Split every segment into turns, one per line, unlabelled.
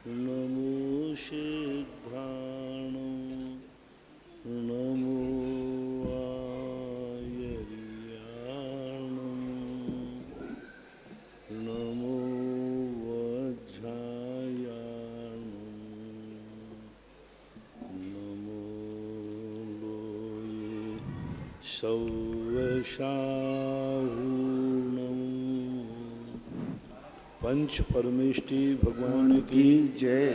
नमो सिद्धाणं नमो आयर्याणं नमो वज्रायाणं नमो लोये सौवशाहूणं। पंच परमेष्टि भगवान की
जय।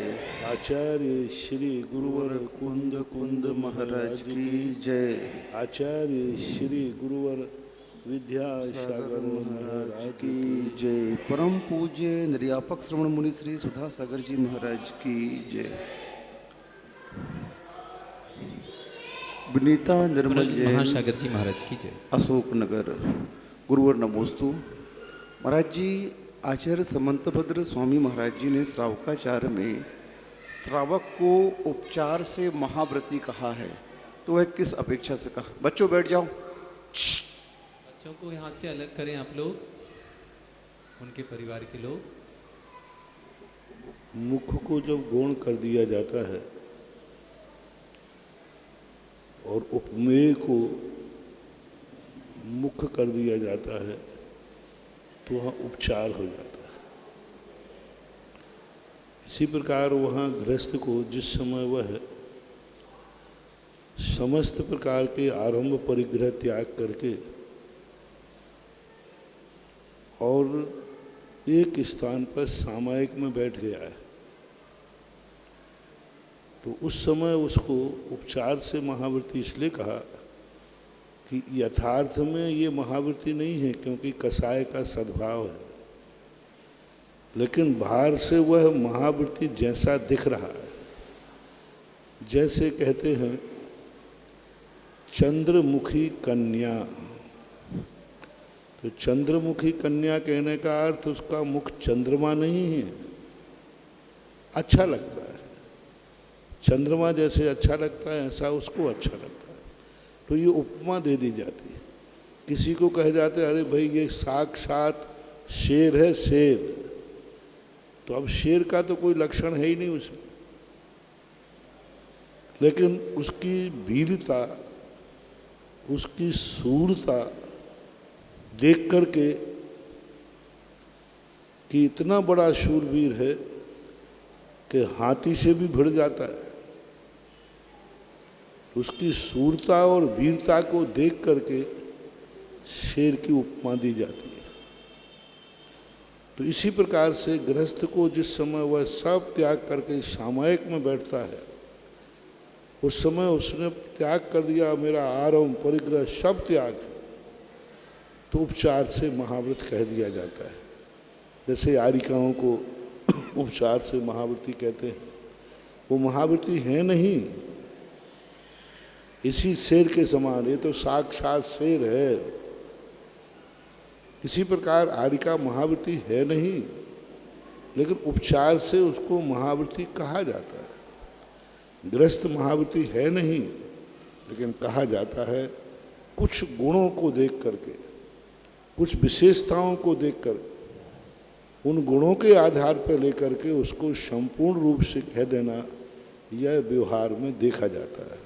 आचार्य श्री गुरुवर कुंद कुंद महाराज की
जय।
आचार्य श्री गुरुवर विद्यासागर महाराज की
जय। परम पूज्य निर्यापक श्रवण मुनि श्री सुधा सागर जी महाराज की जय। विनीता निर्मल जैन
महासागर जी महाराज की जय।
अशोक नगर गुरुवर नमोस्तु। महाराज जी, आचार्य समंतभद्र स्वामी महाराज जी ने श्रावकाचार्य में श्रावक को उपचार से महाव्रती कहा है, तो वह किस अपेक्षा से कहा? बच्चों बैठ जाओ।
बच्चों को यहाँ से अलग करें आप लोग, उनके परिवार के लोग।
मुख को जब गौण कर दिया जाता है और उपमेय को मुख कर दिया जाता है तो वहाँ उपचार हो जाता है। इसी प्रकार वहाँ गृहस्थ को जिस समय वह समस्त प्रकार के आरंभ परिग्रह त्याग करके और एक स्थान पर सामायिक में बैठ गया है, तो उस समय उसको उपचार से महाव्रती इसलिए कहा कि यथार्थ में ये महाव्रती नहीं है, क्योंकि कसाय का सद्भाव है, लेकिन बाहर से वह महाव्रती जैसा दिख रहा है। जैसे कहते हैं चंद्रमुखी कन्या, तो चंद्रमुखी कन्या कहने का अर्थ उसका मुख चंद्रमा नहीं है, अच्छा लगता है। चंद्रमा जैसे अच्छा लगता है ऐसा उसको अच्छा लगता है। तो ये उपमा दे दी जाती है। किसी को कह जाते अरे भाई ये साक्षात शेर है, शेर, तो अब शेर का तो कोई लक्षण है ही नहीं उसमें, लेकिन उसकी वीरता, उसकी शूरता देख करके कि इतना बड़ा शूरवीर है कि हाथी से भी भिड़ जाता है, उसकी शूरता और वीरता को देख करके शेर की उपमा दी जाती है। तो इसी प्रकार से गृहस्थ को जिस समय वह सब त्याग करके सामायिक में बैठता है, उस समय उसने त्याग कर दिया, मेरा आरंभ परिग्रह सब त्याग, तो उपचार से महाव्रत कह दिया जाता है। जैसे यारिकाओं को उपचार से महाव्रती कहते हैं, वो महाव्रती है नहीं, इसी शेर के समान, ये तो साक्षात शेर है। इसी प्रकार आरिका महाव्रती है नहीं, लेकिन उपचार से उसको महाव्रती कहा जाता है। गृहस्थ महाव्रती है नहीं, लेकिन कहा जाता है कुछ गुणों को देख करके, कुछ विशेषताओं को देखकर, उन गुणों के आधार पर लेकर के उसको संपूर्ण रूप से कह देना, यह व्यवहार में देखा जाता है।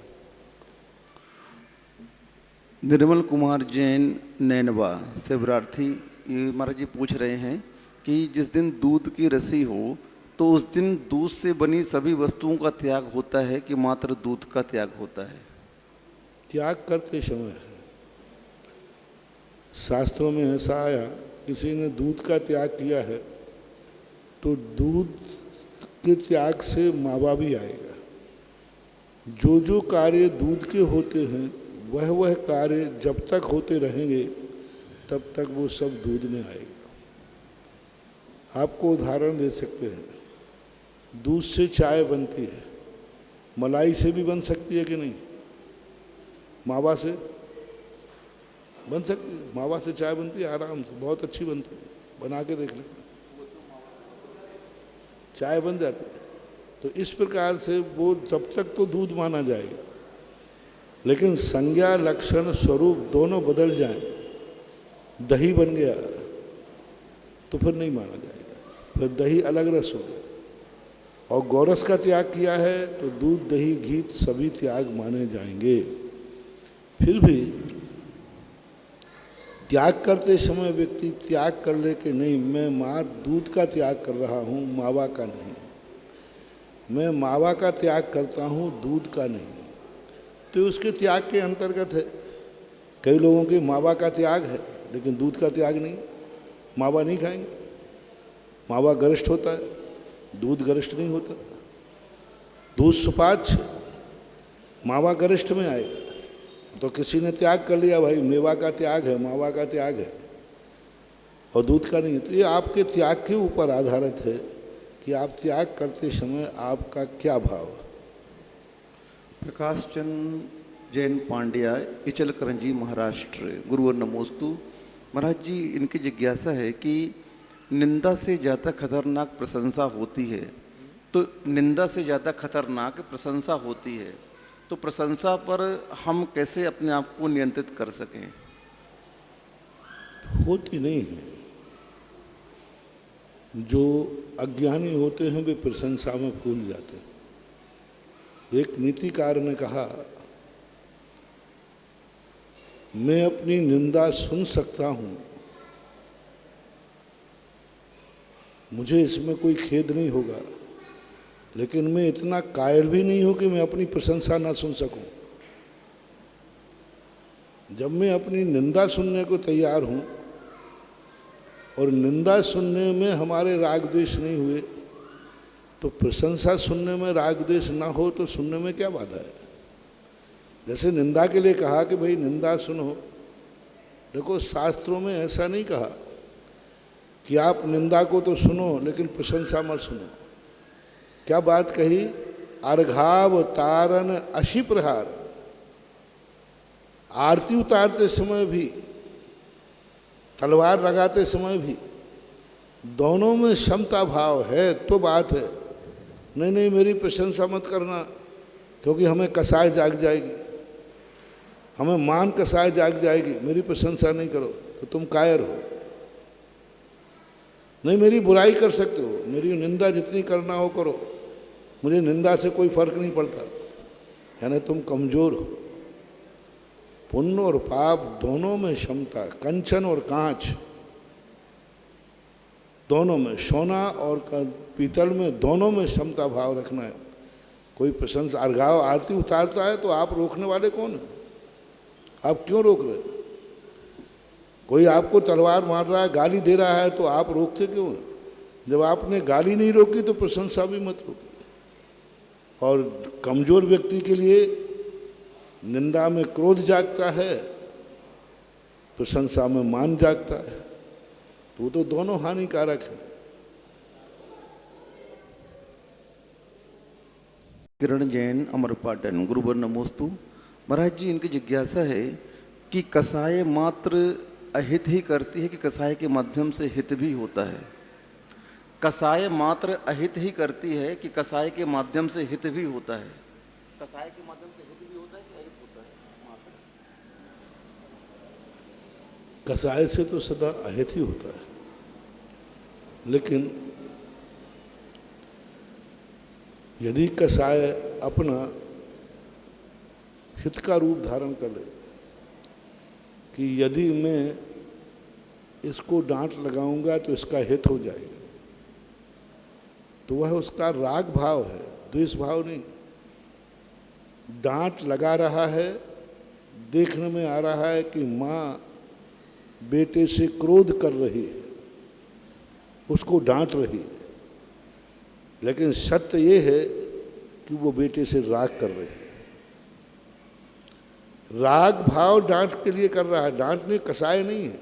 निर्मल कुमार जैन नैनवा शिवरार्थी महाराज जी पूछ रहे हैं कि जिस दिन दूध की रसी हो तो उस दिन दूध से बनी सभी वस्तुओं का त्याग होता है कि मात्र दूध का त्याग होता है?
त्याग करते समय शास्त्रों में ऐसा आया, किसी ने दूध का त्याग किया है तो दूध के त्याग से मावा भी आएगा। जो जो कार्य दूध के होते हैं वह कार्य जब तक होते रहेंगे तब तक वो सब दूध में आएगा। आपको उदाहरण दे सकते हैं, दूध से चाय बनती है, मलाई से भी बन सकती है कि नहीं? मावा से बन सकती है, मावा से चाय बनती है आराम से, बहुत अच्छी बनती है, बना के देख लें, चाय बन जाती है। तो इस प्रकार से वो तब तक तो दूध माना जाएगा, लेकिन संज्ञा लक्षण स्वरूप दोनों बदल जाएं, दही बन गया तो फिर नहीं माना जाएगा, फिर दही अलग रस हो गया। और गौरस का त्याग किया है तो दूध दही घी सभी त्याग माने जाएंगे। फिर भी त्याग करते समय व्यक्ति त्याग कर ले कि नहीं, मैं माँ दूध का त्याग कर रहा हूँ, मावा का नहीं, मैं मावा का त्याग करता हूँ, दूध का नहीं, तो उसके त्याग के अंतर्गत है। कई लोगों के मावा का त्याग है लेकिन दूध का त्याग नहीं, मावा नहीं खाएंगे। मावा गरिष्ठ होता है, दूध गरिष्ठ नहीं होता। दूध सुपाच्य, मावा गरिष्ठ में आएगा। तो किसी ने त्याग कर लिया, भाई मेवा का त्याग है, मावा का त्याग है और दूध का नहीं है, तो ये आपके त्याग के ऊपर आधारित है कि आप त्याग करते समय आपका क्या भाव है।
प्रकाश चंद जैन पांड्या, इचलकरंजी, महाराष्ट्र। गुरुवर नमोस्तु। महाराज जी, इनकी जिज्ञासा है कि निंदा से ज़्यादा खतरनाक प्रशंसा होती है, तो निंदा से ज़्यादा खतरनाक प्रशंसा होती है, तो प्रशंसा पर हम कैसे अपने आप को नियंत्रित कर सकें?
होती नहीं है। जो अज्ञानी होते हैं वे प्रशंसा में भूल जाते हैं। एक नीतिकार ने कहा, मैं अपनी निंदा सुन सकता हूं, मुझे इसमें कोई खेद नहीं होगा, लेकिन मैं इतना कायर भी नहीं हूं कि मैं अपनी प्रशंसा ना सुन सकूं। जब मैं अपनी निंदा सुनने को तैयार हूं और निंदा सुनने में हमारे राग द्वेष नहीं हुए, तो प्रशंसा सुनने में राग द्वेष ना हो तो सुनने में क्या बाधा है। जैसे निंदा के लिए कहा कि भाई निंदा सुनो, देखो शास्त्रों में ऐसा नहीं कहा कि आप निंदा को तो सुनो लेकिन प्रशंसा मत सुनो। क्या बात कही, अर्घाव तारन अशी प्रहार, आरती उतारते समय भी, तलवार लगाते समय भी दोनों में क्षमता भाव है तो बात है। नहीं नहीं मेरी प्रशंसा मत करना, क्योंकि हमें कसाय जाग जाएगी, हमें मान कसाय जाग जाएगी, मेरी प्रशंसा नहीं करो तो तुम कायर हो। नहीं मेरी बुराई कर सकते हो, मेरी निंदा जितनी करना हो करो, मुझे निंदा से कोई फर्क नहीं पड़ता, यानी तुम कमजोर हो। पुण्य और पाप दोनों में क्षमता, कंचन और कांच दोनों में, सोना और पीतल में दोनों में क्षमता भाव रखना है। कोई प्रशंसा अर्घाव आरती उतारता है तो आप रोकने वाले कौन है? आप क्यों रोक रहे? कोई आपको तलवार मार रहा है, गाली दे रहा है, तो आप रोकते क्यों हैं? जब आपने गाली नहीं रोकी तो प्रशंसा भी मत रोकी। और कमजोर व्यक्ति के लिए निंदा में क्रोध जागता है, प्रशंसा में मान जागता है, तो वो तो दोनों हानिकारक है।
किरण जैन, अमरपाटन। गुरुवर नमोस्तु। महाराज जी, इनकी जिज्ञासा है कि कसाय मात्र अहित ही करती है कि कसाय के माध्यम से हित भी होता है? कसाय मात्र अहित ही करती है कि कसाय के माध्यम से हित भी होता है? कसाय के माध्यम से हित भी होता है कि अहित होता है मात्र?
कसाय से तो सदा अहित ही होता है, लेकिन यदि कसाय अपना हित का रूप धारण कर ले कि यदि मैं इसको डांट लगाऊंगा तो इसका हित हो जाएगा, तो वह उसका राग भाव है, द्वेष भाव नहीं। डांट लगा रहा है, देखने में आ रहा है कि माँ बेटे से क्रोध कर रही है, उसको डांट रही है, लेकिन सत्य ये है कि वो बेटे से राग कर रही है। राग भाव डांट के लिए कर रहा है, डांटने कसाय नहीं है।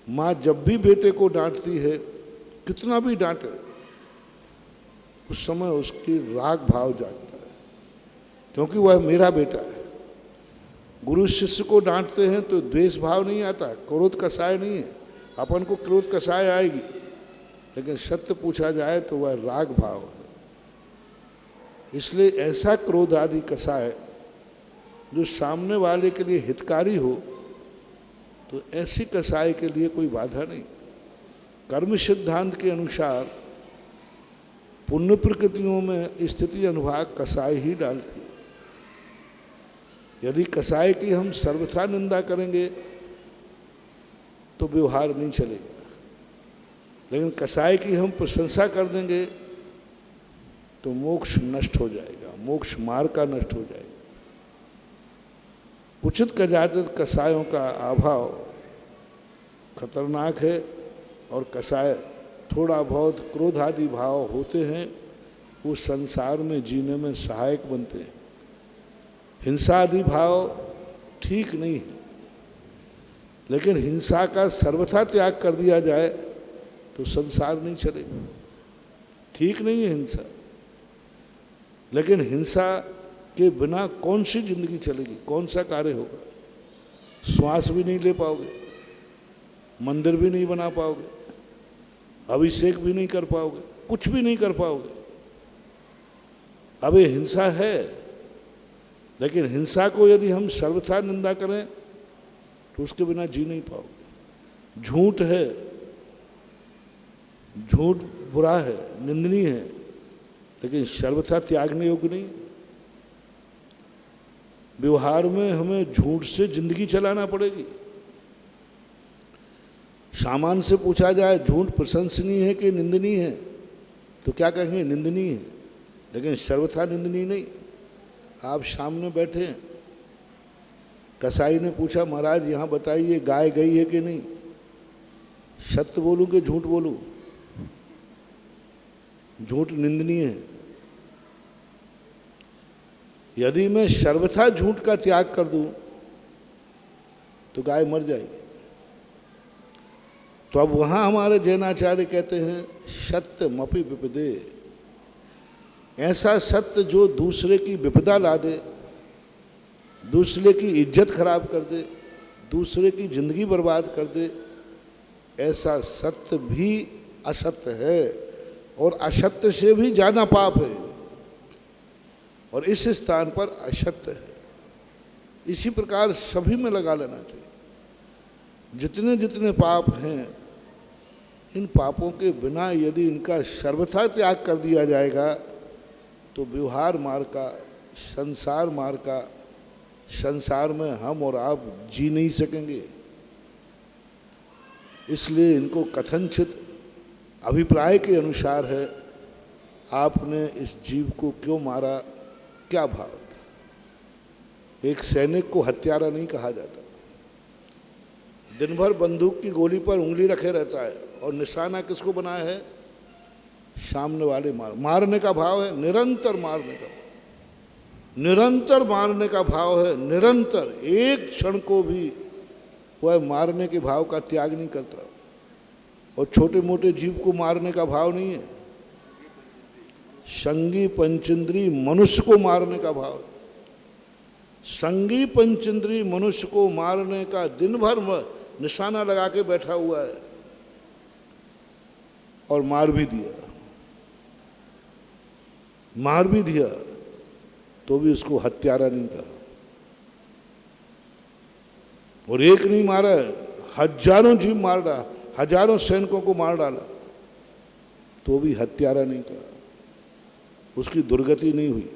माँ जब भी बेटे को डांटती है, कितना भी डांटे, उस समय उसकी राग भाव जागता है, क्योंकि वह मेरा बेटा है। गुरु शिष्य को डांटते हैं तो द्वेष भाव नहीं आता, क्रोध कसाय नहीं है। अपन को क्रोध कसाय आएगी, लेकिन सत्य पूछा जाए तो वह राग भाव है। इसलिए ऐसा क्रोध आदि कसाय जो सामने वाले के लिए हितकारी हो, तो ऐसी कसाय के लिए कोई बाधा नहीं। कर्म सिद्धांत के अनुसार पुण्य प्रकृतियों में स्थिति अनुभाग कसाय ही डालती है। यदि कसाय की हम सर्वथा निंदा करेंगे तो व्यवहार नहीं चलेगा, लेकिन कसाय की हम प्रशंसा कर देंगे तो मोक्ष नष्ट हो जाएगा, मोक्ष मार्ग का नष्ट हो जाएगा। उचित कजातित कसायों का अभाव खतरनाक है, और कसाय थोड़ा बहुत क्रोध आदि भाव होते हैं, वो संसार में जीने में सहायक बनते हैं। हिंसा आदि भाव ठीक नहीं है, लेकिन हिंसा का सर्वथा त्याग कर दिया जाए तो संसार नहीं चलेगा। ठीक नहीं है हिंसा, लेकिन हिंसा के बिना कौन सी जिंदगी चलेगी, कौन सा कार्य होगा? श्वास भी नहीं ले पाओगे, मंदिर भी नहीं बना पाओगे, अभिषेक भी नहीं कर पाओगे, कुछ भी नहीं कर पाओगे। अब ये हिंसा है, लेकिन हिंसा को यदि हम सर्वथा निंदा करें तो उसके बिना जी नहीं पाओगे। झूठ है, झूठ बुरा है, निंदनीय है, लेकिन सर्वथा त्यागने योग्य नहीं। व्यवहार में हमें झूठ से जिंदगी चलाना पड़ेगी। सामान्य से पूछा जाए झूठ प्रशंसनीय है कि निंदनीय है, तो क्या कहेंगे? निंदनीय है, लेकिन सर्वथा निंदनीय नहीं। आप सामने बैठे हैं, कसाई ने पूछा महाराज यहाँ बताइए गाय गई है कि नहीं, सत्य बोलूं कि झूठ बोलूं? झूठ निंदनीय है। यदि मैं सर्वथा झूठ का त्याग कर दूं तो गाय मर जाएगी। तो अब वहां हमारे जैनाचार्य कहते हैं सत्यमपि विपदे, ऐसा सत्य जो दूसरे की विपदा ला दे, दूसरे की इज्जत खराब कर दे, दूसरे की जिंदगी बर्बाद कर दे, ऐसा सत्य भी असत्य है, और असत्य से भी ज़्यादा पाप है, और इस स्थान पर असत्य है। इसी प्रकार सभी में लगा लेना चाहिए। जितने जितने पाप हैं, इन पापों के बिना यदि इनका सर्वथा त्याग कर दिया जाएगा तो व्यवहार मार्ग का, संसार मार्ग का, संसार में हम और आप जी नहीं सकेंगे। इसलिए इनको कथनचित अभिप्राय के अनुसार है, आपने इस जीव को क्यों मारा, क्या भाव था? एक सैनिक को हत्यारा नहीं कहा जाता। दिन भर बंदूक की गोली पर उंगली रखे रहता है, और निशाना किसको बनाया है? सामने वाले मारने का भाव है, निरंतर मारने का, निरंतर मारने का भाव है, निरंतर, एक क्षण को भी वह मारने के भाव का त्याग नहीं करता। और छोटे मोटे जीव को मारने का भाव नहीं है, संगी पंचेंद्री मनुष्य को मारने का भाव। संगी पंचेंद्री मनुष्य को मारने का दिन भर निशाना लगा के बैठा हुआ है, और मार भी दिया, मार भी दिया, तो भी उसको हत्यारा नहीं कहा। और एक नहीं मारा है, हजारों जीव मार डाला, हजारों सैनिकों को मार डाला, तो भी हत्यारा नहीं कहा। उसकी दुर्गति नहीं हुई।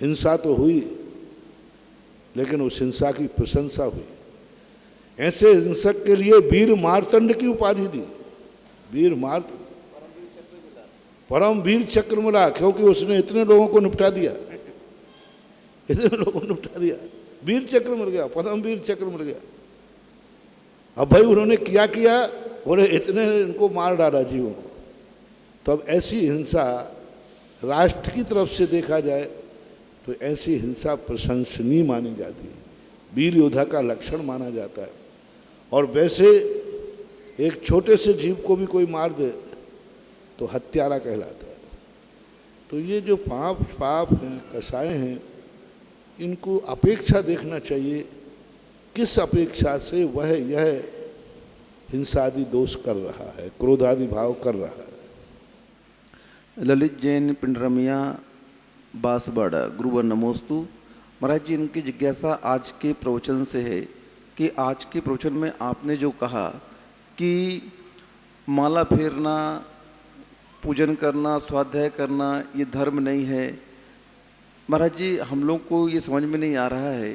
हिंसा तो हुई, लेकिन उस हिंसा की प्रशंसा हुई। ऐसे हिंसक के लिए वीर मार्तंड की उपाधि दी। वीर मार्तंड, परम वीर चक्र मिला, क्योंकि उसने इतने लोगों को निपटा दिया, इतने लोगों को निपटा दिया, वीर चक्र मिल गया, परम वीर चक्र मिल गया। अब भाई उन्होंने क्या किया? बोले इतने इनको मार डाला जीवों को। तो अब ऐसी हिंसा राष्ट्र की तरफ से देखा जाए तो ऐसी हिंसा प्रशंसनीय मानी जाती है, वीर योद्धा का लक्षण माना जाता है। और वैसे एक छोटे से जीव को भी कोई मार दे तो हत्यारा कहलाता है। तो ये जो पाप हैं, कसाय हैं, इनको अपेक्षा देखना चाहिए, किस अपेक्षा से वह यह हिंसा आदि दोष कर रहा है, क्रोध आदि भाव कर रहा है।
ललित जैन पिंडरमिया बांसवाड़ा, गुरुवर नमोस्तु। महाराज जी, इनकी जिज्ञासा आज के प्रवचन से है कि आज के प्रवचन में आपने जो कहा कि माला फेरना पूजन करना, स्वाध्याय करना ये धर्म नहीं है। महाराज जी, हम लोग को ये समझ में नहीं आ रहा है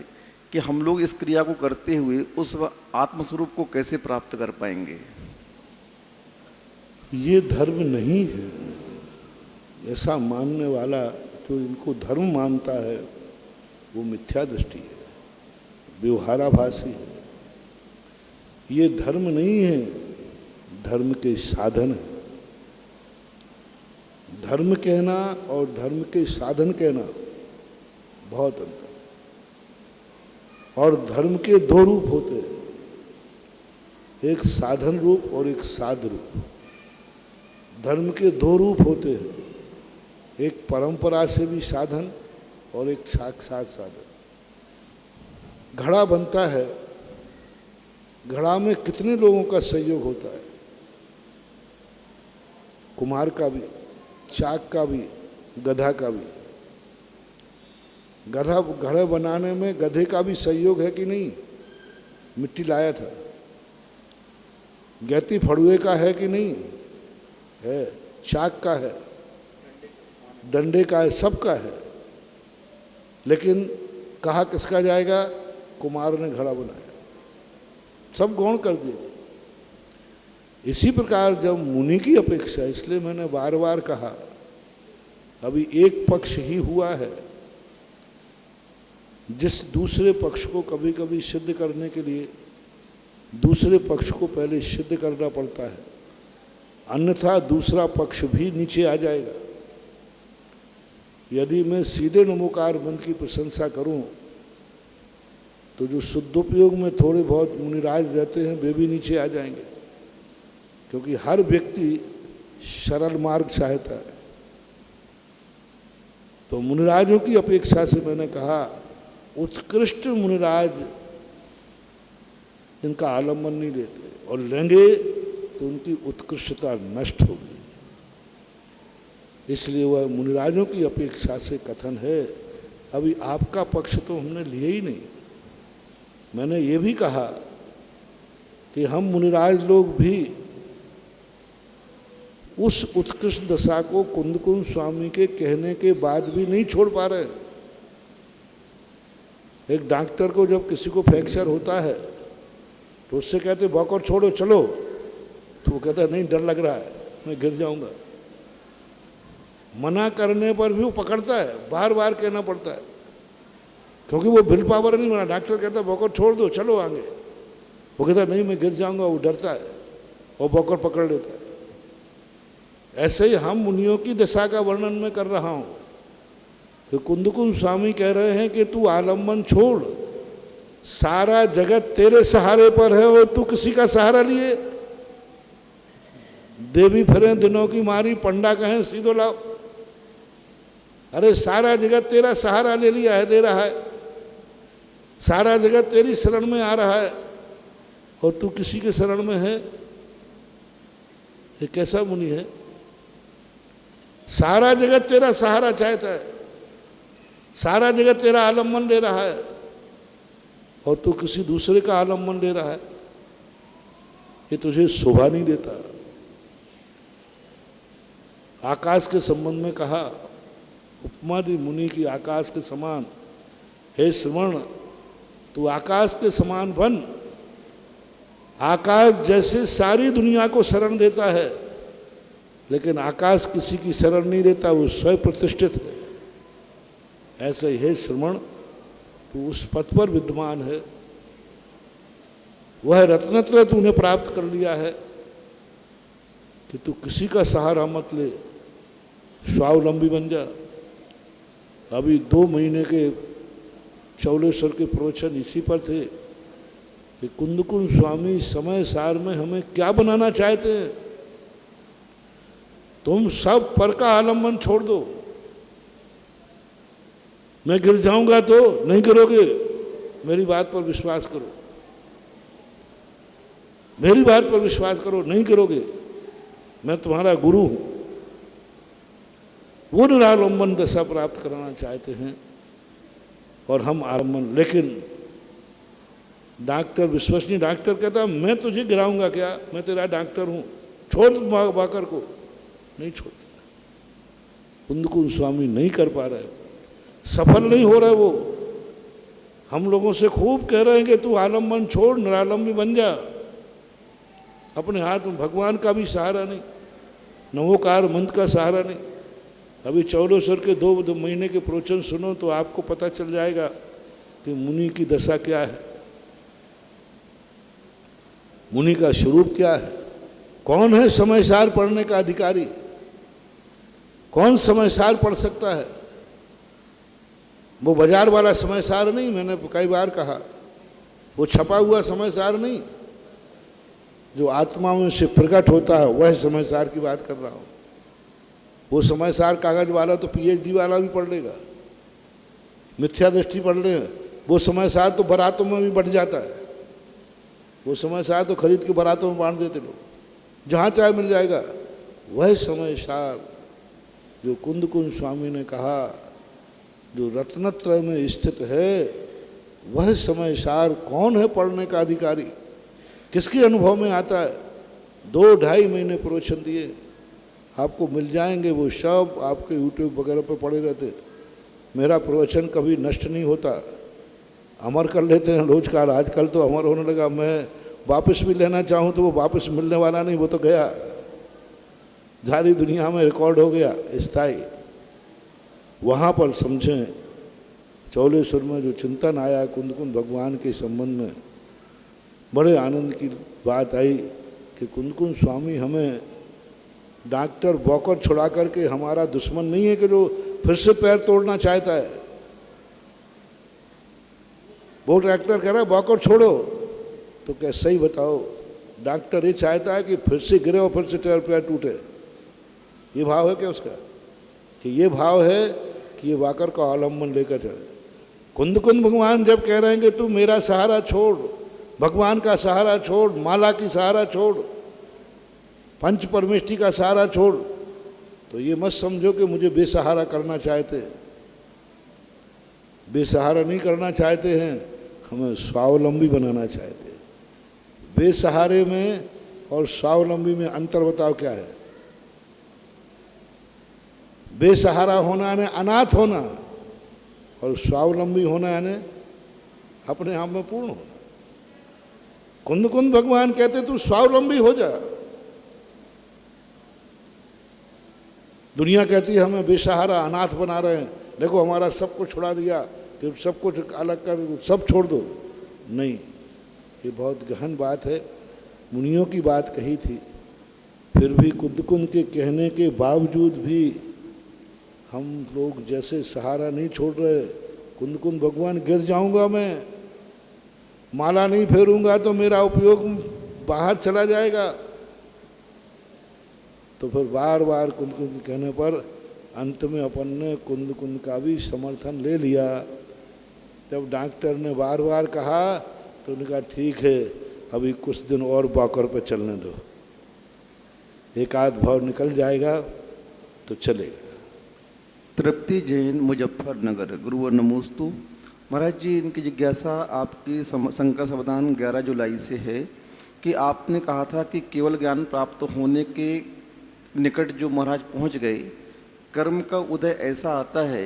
कि हम लोग इस क्रिया को करते हुए उस आत्मस्वरूप को कैसे प्राप्त कर पाएंगे।
ये धर्म नहीं है, ऐसा मानने वाला जो इनको धर्म मानता है वो मिथ्या दृष्टि है, व्यवहाराभासी है। ये धर्म नहीं है, धर्म के साधन है। धर्म कहना और धर्म के साधन कहना बहुत अंतर। और धर्म के दो रूप होते हैं, एक साधन रूप और एक साध रूप। धर्म के दो रूप होते हैं, एक परंपरा से भी साधन और एक साक्षात साधन। घड़ा बनता है, घड़ा में कितने लोगों का सहयोग होता है, कुम्हार का भी, चाक का भी, गधा का भी। गधा घड़े बनाने में गधे का भी सहयोग है कि नहीं? मिट्टी लाया था। गैती फड़ुए का है कि नहीं? है। चाक का है, डंडे का है, सबका है। लेकिन कहा किसका जाएगा? कुमार ने घड़ा बनाया, सब गौण कर दिए। इसी प्रकार जब मुनि की अपेक्षा, इसलिए मैंने बार बार कहा अभी एक पक्ष ही हुआ है, जिस दूसरे पक्ष को कभी कभी सिद्ध करने के लिए दूसरे पक्ष को पहले सिद्ध करना पड़ता है, अन्यथा दूसरा पक्ष भी नीचे आ जाएगा। यदि मैं सीधे नमोकार मंत्र की प्रशंसा करूं तो जो शुद्धोपयोग में थोड़े बहुत मुनिराज रहते हैं वे भी नीचे आ जाएंगे, क्योंकि हर व्यक्ति सरल मार्ग चाहता है। तो मुनिराजों की अपेक्षा से मैंने कहा उत्कृष्ट मुनिराज इनका आलम्बन नहीं लेते, और लेंगे तो उनकी उत्कृष्टता नष्ट होगी। इसलिए वह मुनिराजों की अपेक्षा से कथन है। अभी आपका पक्ष तो हमने लिया ही नहीं। मैंने ये भी कहा कि हम मुनिराज लोग भी उस उत्कृष्ट दशा को कुंदकुंज स्वामी के कहने के बाद भी नहीं छोड़ पा रहे। एक डॉक्टर को जब किसी को फ्रैक्चर होता है तो उससे कहते बॉकर छोड़ो चलो, तो वो कहता है नहीं डर लग रहा है, मैं गिर जाऊंगा। मना करने पर भी वो पकड़ता है, बार बार कहना पड़ता है, क्योंकि वो विल पावर नहीं बना। डॉक्टर कहता है बॉकर छोड़ दो चलो आगे, वो कहता है नहीं मैं गिर जाऊंगा, वो डरता है और बॉकर पकड़ लेता है। ऐसे ही हम मुनियों की दशा का वर्णन मैं कर रहा हूं कि कुंदकुंज स्वामी कह रहे हैं कि तू आलम्बन छोड़, सारा जगत तेरे सहारे पर है और तू किसी का सहारा लिए। देवी फिरे दिनों की मारी, पंडा कहें सीधो लाओ। अरे सारा जगत तेरा सहारा ले लिया है, ले रहा है, सारा जगत तेरी शरण में आ रहा है और तू किसी के शरण में है। ये कैसा मुनि है? सारा जगत तेरा सहारा चाहता है, सारा जगत तेरा आलम्बन ले रहा है और तू किसी दूसरे का आलम्बन ले रहा है। ये तुझे शोभा नहीं देता। आकाश के संबंध में कहा, उपमा दी मुनि की आकाश के समान। हे श्रवण, तू आकाश के समान बन। आकाश जैसे सारी दुनिया को शरण देता है, लेकिन आकाश किसी की शरण नहीं देता, वो स्वयं प्रतिष्ठित है। ऐसे ही हे श्रवण, तू उस पथ पर विद्यमान है, वह रत्नत्रय तूने प्राप्त कर लिया है कि तू किसी का सहारा मत ले, स्वावलंबी बन जा। अभी 2 महीने के चौलेश्वर के प्रवचन इसी पर थे कि कुंदकुंज स्वामी समय सार में हमें क्या बनाना चाहते हैं। तुम सब पर का आलम्बन छोड़ दो। मैं गिर जाऊंगा तो नहीं गिरोगे, मेरी बात पर विश्वास करो, मेरी बात पर विश्वास करो, नहीं गिरोगे, मैं तुम्हारा गुरु हूं। वो निरालंबन दशा प्राप्त करना चाहते हैं और हम आलम्बन। लेकिन डॉक्टर, विश्वसनीय डॉक्टर कहता मैं तुझे गिराऊंगा क्या, मैं तेरा डॉक्टर हूं, छोड़ बाकर को। नहीं छोड़ेगा। कुंदकुंज स्वामी नहीं कर पा रहे, सफल नहीं हो रहा वो। हम लोगों से खूब कह रहे हैं कि तू आलम्बन छोड़, निरालंबी बन जा। अपने हाथ में भगवान का भी सहारा नहीं, नवोकार मंत्र का सहारा नहीं। अभी 14 के 2 महीने के प्रवचन सुनो तो आपको पता चल जाएगा कि मुनि की दशा क्या है, मुनि का स्वरूप क्या है। कौन है समयसार पढ़ने का अधिकारी? कौन समयसार पढ़ सकता है? वो बाजार वाला समयसार नहीं, मैंने कई बार कहा, वो छपा हुआ समयसार नहीं, जो आत्मा में से प्रकट होता है वह समयसार की बात कर रहा हूँ। वो समयसार कागज वाला तो पीएचडी वाला भी पढ़ लेगा, मिथ्या दृष्टि पढ़ ले। वो समयसार तो बारातों में भी बढ़ जाता है, वो समयसार तो खरीद के बारातों में बांट देते लोग, जहाँ चाहे मिल जाएगा। वह समयसार जो कुंदकुंज स्वामी ने कहा, जो रत्नत्रय में स्थित है, वह समयसार कौन है पढ़ने का अधिकारी? किसके अनुभव में आता है? 2-2.5 महीने प्रवचन दिए, आपको मिल जाएंगे वो सब, आपके यूट्यूब वगैरह पे पड़े रहते। मेरा प्रवचन कभी नष्ट नहीं होता, अमर कर लेते हैं रोजगार। आजकल तो अमर होने लगा, मैं वापस भी लेना चाहूँ तो वो वापस मिलने वाला नहीं, वो तो गया, सारी दुनिया में रिकॉर्ड हो गया स्थायी। वहाँ पर समझें, चौलेश्वर में जो चिंतन आया कुंदकुंज भगवान के संबंध में, बड़े आनंद की बात आई कि कुंदकुंज स्वामी हमें डॉक्टर बॉकर छुड़ा करके, हमारा दुश्मन नहीं है कि जो फिर से पैर तोड़ना चाहता है। वो डॉक्टर कह रहा है बॉकर छोड़ो, तो क्या सही बताओ, डॉक्टर ये चाहता है कि फिर से गिरे और फिर से पैर टूटे? ये भाव है क्या उसका? कि ये भाव है कि ये वाकर का आलम्बन लेकर चले। कुंदकुंज भगवान जब कह रहे हैं कि तू मेरा सहारा छोड़, भगवान का सहारा छोड़, माला की सहारा छोड़, पंच परमेष्टि का सहारा छोड़, तो ये मत समझो कि मुझे बेसहारा करना चाहते। बेसहारा नहीं करना चाहते हैं, हमें स्वावलंबी बनाना चाहते। बेसहारे में और स्वावलंबी में अंतर बताओ क्या है? बेसहारा होना यानी अनाथ होना, और स्वावलंबी होना यानी अपने आप में पूर्ण होना। कुंदकुंज भगवान कहते तू स्वावलंबी हो जा। दुनिया कहती है हमें बेसहारा अनाथ बना रहे हैं, देखो हमारा सब कुछ छुड़ा दिया कि सब कुछ अलग कर, सब छोड़ दो। नहीं, ये बहुत गहन बात है, मुनियों की बात कही थी। फिर भी कुंदकुंज के कहने के बावजूद भी हम लोग जैसे सहारा नहीं छोड़ रहे। कुंदकुंज भगवान गिर जाऊंगा मैं, माला नहीं फेरूंगा तो मेरा उपयोग बाहर चला जाएगा। तो फिर बार बार कुंदकुंज के कहने पर अंत में अपन ने कुंदकुंज का भी समर्थन ले लिया। जब डॉक्टर ने बार बार कहा तो उन्होंने कहा ठीक है, अभी कुछ दिन और बॉकर पे चलने दो, एक आध भाव निकल जाएगा तो चलेगा।
तृप्ति जैन, मुजफ्फरनगर। गुरुवर नमोस्तु। महाराज जी, इनकी जिज्ञासा आपकी शंकर समाधान 11 जुलाई से है कि आपने कहा था कि केवल ज्ञान प्राप्त होने के निकट जो महाराज पहुंच गए, कर्म का उदय ऐसा आता है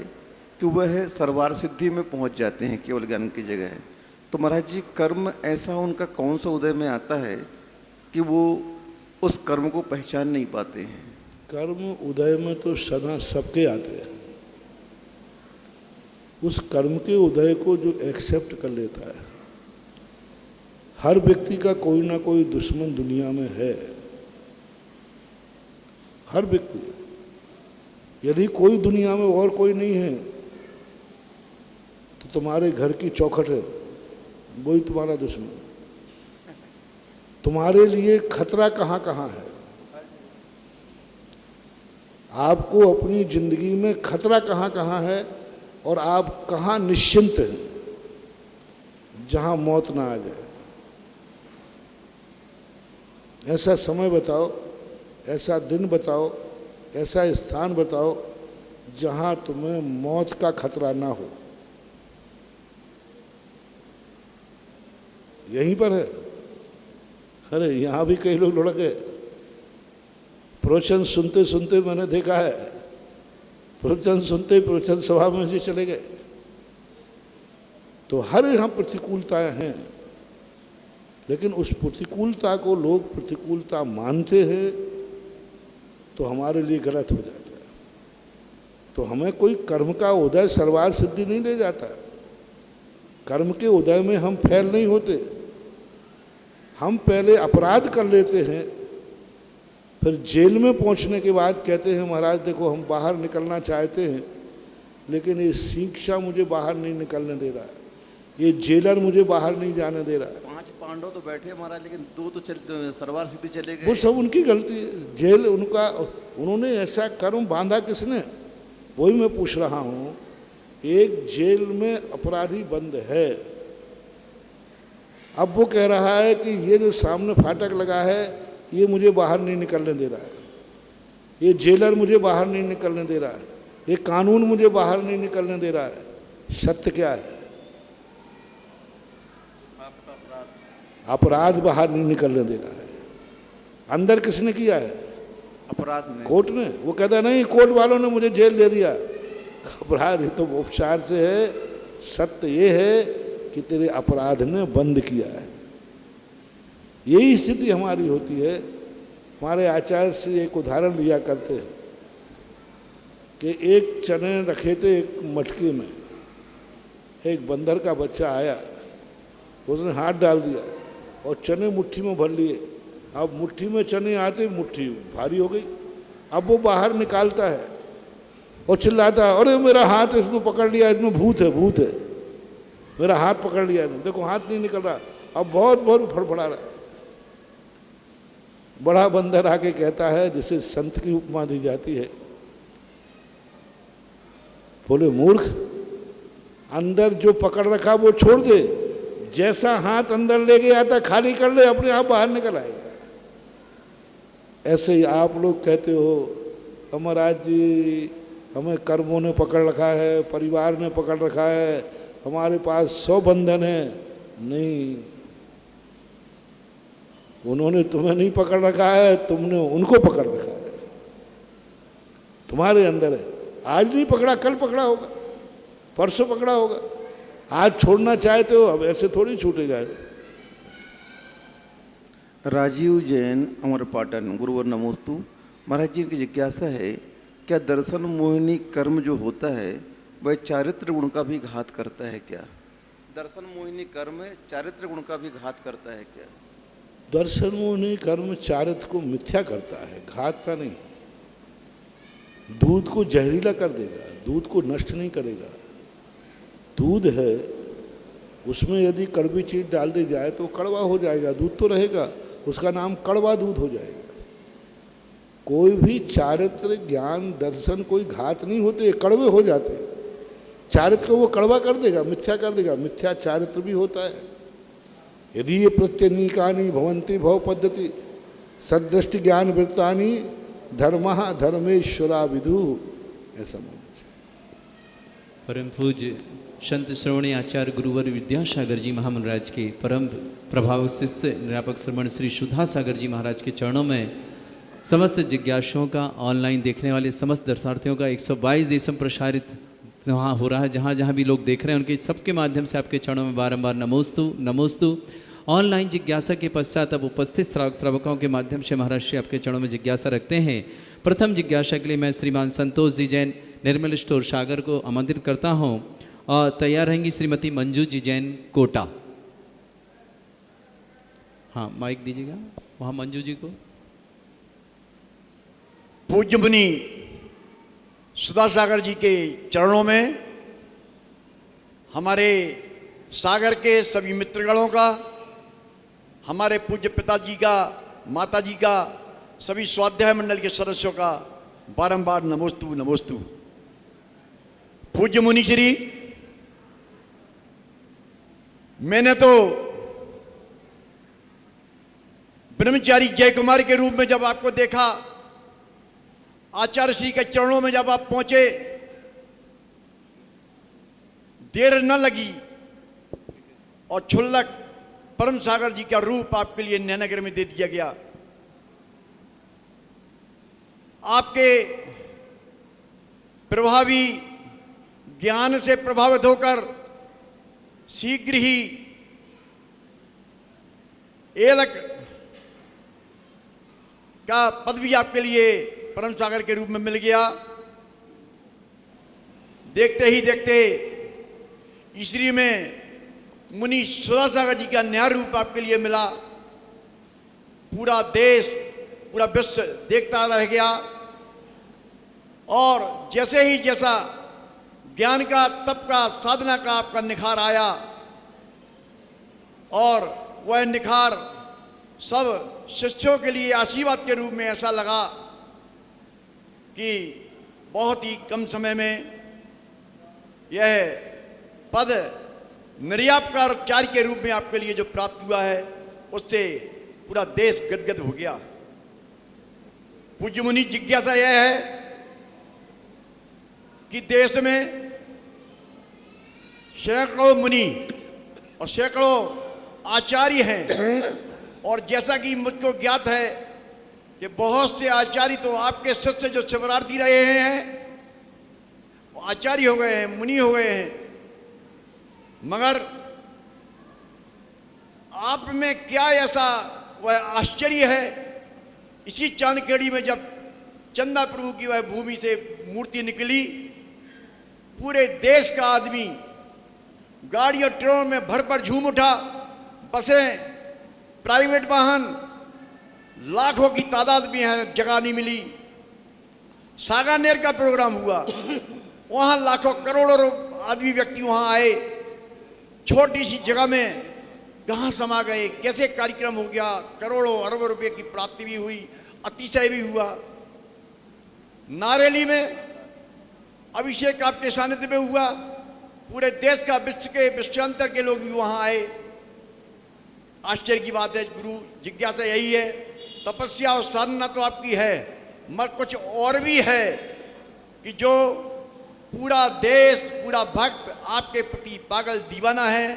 कि वह सर्वार सिद्धि में पहुंच जाते हैं केवल ज्ञान की जगह। तो महाराज जी, कर्म ऐसा उनका कौन सा उदय में आता है कि वो उस कर्म को पहचान नहीं पाते हैं?
कर्म उदय में तो सदा सबके आते हैं। उस कर्म के उदय को जो एक्सेप्ट कर लेता है, हर व्यक्ति का कोई ना कोई दुश्मन दुनिया में है, हर व्यक्ति। यदि कोई दुनिया में और कोई नहीं है तो तुम्हारे घर की चौखट है, वही तुम्हारा दुश्मन। तुम्हारे लिए खतरा कहाँ कहाँ है? आपको अपनी जिंदगी में खतरा कहाँ कहाँ है और आप कहाँ निश्चिंत हैं, जहाँ मौत ना आ जाए। ऐसा समय बताओ, ऐसा दिन बताओ, ऐसा स्थान बताओ जहाँ तुम्हें मौत का खतरा ना हो। यहीं पर है। अरे यहाँ भी कई लोग लुढ़क गए, प्रवचन सुनते सुनते मैंने देखा है, प्रवचन सुनते ही प्रवचन सभा में से चले गए। तो हर यहाँ प्रतिकूलताएं हैं, लेकिन उस प्रतिकूलता को लोग प्रतिकूलता मानते हैं तो हमारे लिए गलत हो जाता है। तो हमें कोई कर्म का उदय सर्वार सिद्धि नहीं ले जाता। कर्म के उदय में हम फेल नहीं होते। हम पहले अपराध कर लेते हैं, फिर जेल में पहुंचने के बाद कहते हैं महाराज देखो हम बाहर निकलना चाहते हैं, लेकिन ये शिक्षा मुझे बाहर नहीं निकलने दे रहा है, ये जेलर मुझे बाहर नहीं जाने दे रहा है।
5 पांडव तो बैठे महाराज, लेकिन 2 तो सरवार सिद्धि चले गए।
वो सब उनकी गलती है। जेल उनका, उन्होंने ऐसा कर्म बांधा किसने? वही मैं पूछ रहा हूँ। एक जेल में अपराधी बंद है, अब वो कह रहा है कि ये जो सामने फाटक लगा है ये मुझे बाहर नहीं निकलने दे रहा है, ये जेलर मुझे बाहर नहीं निकलने दे रहा है, ये कानून मुझे बाहर नहीं निकलने दे रहा है। सत्य क्या है? अपराध बाहर नहीं निकलने दे रहा है। अंदर किसने किया है?
अपराध में,
कोर्ट ने। वो कहता नहीं कोर्ट वालों ने मुझे जेल दे दिया। अपराध तो उपचार से है। सत्य ये है कि तेरे अपराध ने बंद किया है। यही स्थिति हमारी होती है। हमारे आचार्य से एक उदाहरण लिया करते हैं कि एक चने रखे थे एक मटके में, एक बंदर का बच्चा आया, उसने हाथ डाल दिया और चने मुट्ठी में भर लिए। अब मुट्ठी में चने आते, मुट्ठी भारी हो गई। अब वो बाहर निकालता है और चिल्लाता है, अरे मेरा हाथ इसमें पकड़ लिया, इसमें भूत है, भूत है, मेरा हाथ पकड़ लिया। देखो हाथ नहीं निकल रहा। अब बहुत बहुत फड़फड़ा रहा है। बड़ा बंदर आके कहता है, जिसे संत की उपमा दी जाती है, बोले मूर्ख, अंदर जो पकड़ रखा वो छोड़ दे, जैसा हाथ अंदर ले गया था खाली कर ले, अपने आप बाहर निकल आएगा। ऐसे ही आप लोग कहते हो महाराज जी हमें कर्मों ने पकड़ रखा है, परिवार ने पकड़ रखा है, हमारे पास 100 बंधन है। नहीं, उन्होंने तुम्हें नहीं पकड़ रखा है, तुमने उनको पकड़ रखा है। तुम्हारे अंदर है। आज नहीं पकड़ा कल पकड़ा होगा, परसों पकड़ा होगा। आज छोड़ना चाहते हो, अब ऐसे थोड़ी छूटेगा।
राजीव जैन, अमरपाटन, गुरुवर नमोस्तु। महाराज जी की जिज्ञासा है, क्या दर्शन मोहिनी कर्म जो होता है वह चारित्र गुण का भी घात करता है क्या? दर्शन मोहिनी कर्म चारित्र गुण का भी घात करता है क्या?
दर्शन मोहिनी कर्म चारित्र को मिथ्या करता है, घात का नहीं। दूध को जहरीला कर देगा, दूध को नष्ट नहीं करेगा। दूध है, उसमें यदि कड़वी चीज डाल दी जाए तो कड़वा हो जाएगा, दूध तो रहेगा, उसका नाम कड़वा दूध हो जाएगा। कोई भी चारित्र ज्ञान दर्शन कोई घात नहीं होते, कड़वे हो जाते। चारित्र को वो कड़वा कर देगा, मिथ्या कर देगा। मिथ्या चारित्र भी होता है। यदि ये प्रत्यनीकानी भवंती भव पद्धति सदृष्टि ज्ञान वृत्तानि धर्म धर्मेश्वरा विदु, ऐसा मानना चाहिए।
परम पूज्य संत श्रवणी आचार्य गुरुवर विद्यासागर जी महामंडराज के परम प्रभाव शिष्य निरापक श्रमण श्री सुधा सागर जी महाराज के चरणों में समस्त जिज्ञासुओं का, ऑनलाइन देखने वाले समस्त दर्शनार्थियों का 122 देशों प्रसारित वहाँ हो रहा है, जहाँ जहाँ भी लोग देख रहे हैं उनके सबके माध्यम से आपके चरणों में बारंबार नमोस्तु नमोस्तु। ऑनलाइन जिज्ञासा के पश्चात अब उपस्थित श्रावकों के माध्यम से महाराज श्री आपके चरणों में जिज्ञासा रखते हैं। प्रथम जिज्ञासा के लिए मैं श्रीमान संतोष जी जैन, निर्मल स्टोर सागर को आमंत्रित करता हूँ और तैयार रहेंगी श्रीमती मंजू जी जैन, कोटा। हाँ, माइक दीजिएगा वहाँ मंजू जी को।
पूज्य मुनि सुधा सागर जी के चरणों में हमारे सागर के सभी मित्रगणों का, हमारे पूज्य पिताजी का, माताजी का, सभी स्वाध्याय मंडल के सदस्यों का बारंबार नमोस्तु नमोस्तु। पूज्य मुनि श्री, मैंने तो ब्रह्मचारी जय कुमार के रूप में जब आपको देखा, आचार्य श्री के चरणों में जब आप पहुंचे, देर न लगी और क्षुल्लक परम सागर जी का रूप आपके लिए नैनागर में दे दिया गया। आपके प्रभावी ज्ञान से प्रभावित होकर शीघ्र ही एलक का पद भी आपके लिए परम सागर के रूप में मिल गया। देखते ही देखते ईश्वरी में मुनि सुधा सागर जी का न्याय रूप आपके लिए मिला। पूरा देश, पूरा विश्व देखता रह गया। और जैसे ही जैसा ज्ञान का, तप का, साधना का आपका निखार आया, और वह निखार सब शिष्यों के लिए आशीर्वाद के रूप में ऐसा लगा कि बहुत ही कम समय में यह पद निर्यापकारचार्य के रूप में आपके लिए जो प्राप्त हुआ है, उससे पूरा देश गदगद हो गया। पूज्य मुनि, जिज्ञासा यह है कि देश में सैकड़ों मुनि और सैकड़ों आचार्य हैं, और जैसा कि मुझको ज्ञात है कि बहुत से आचार्य तो आपके शिष्य जो शिवरार्थी रहे हैं वो आचार्य हो गए हैं, मुनि हो गए हैं, मगर आप में क्या ऐसा वह आश्चर्य है। इसी चांदखेड़ी में जब चंदा प्रभु की वह भूमि से मूर्ति निकली, पूरे देश का आदमी गाड़ी और ट्रेनों में भर पर झूम उठा। बसें, प्राइवेट वाहन, लाखों की तादाद में है, जगह नहीं मिली। सागानेर का प्रोग्राम हुआ, वहां लाखों करोड़ों आदमी व्यक्ति वहां आए। छोटी सी जगह में कहां समा गए, कैसे कार्यक्रम हो गया। करोड़ों अरबों रुपए की प्राप्ति भी हुई, अतिशय भी हुआ। नारेली में अभिषेक आपके सानिध्य में हुआ। पूरे देश का, विश्व के विश्वांतर के लोग भी वहां आए। आश्चर्य की बात है। गुरु, जिज्ञासा यही है, तपस्या और साधना तो आपकी है, मगर कुछ और भी है कि जो पूरा देश, पूरा भक्त आपके प्रति पागल दीवाना है।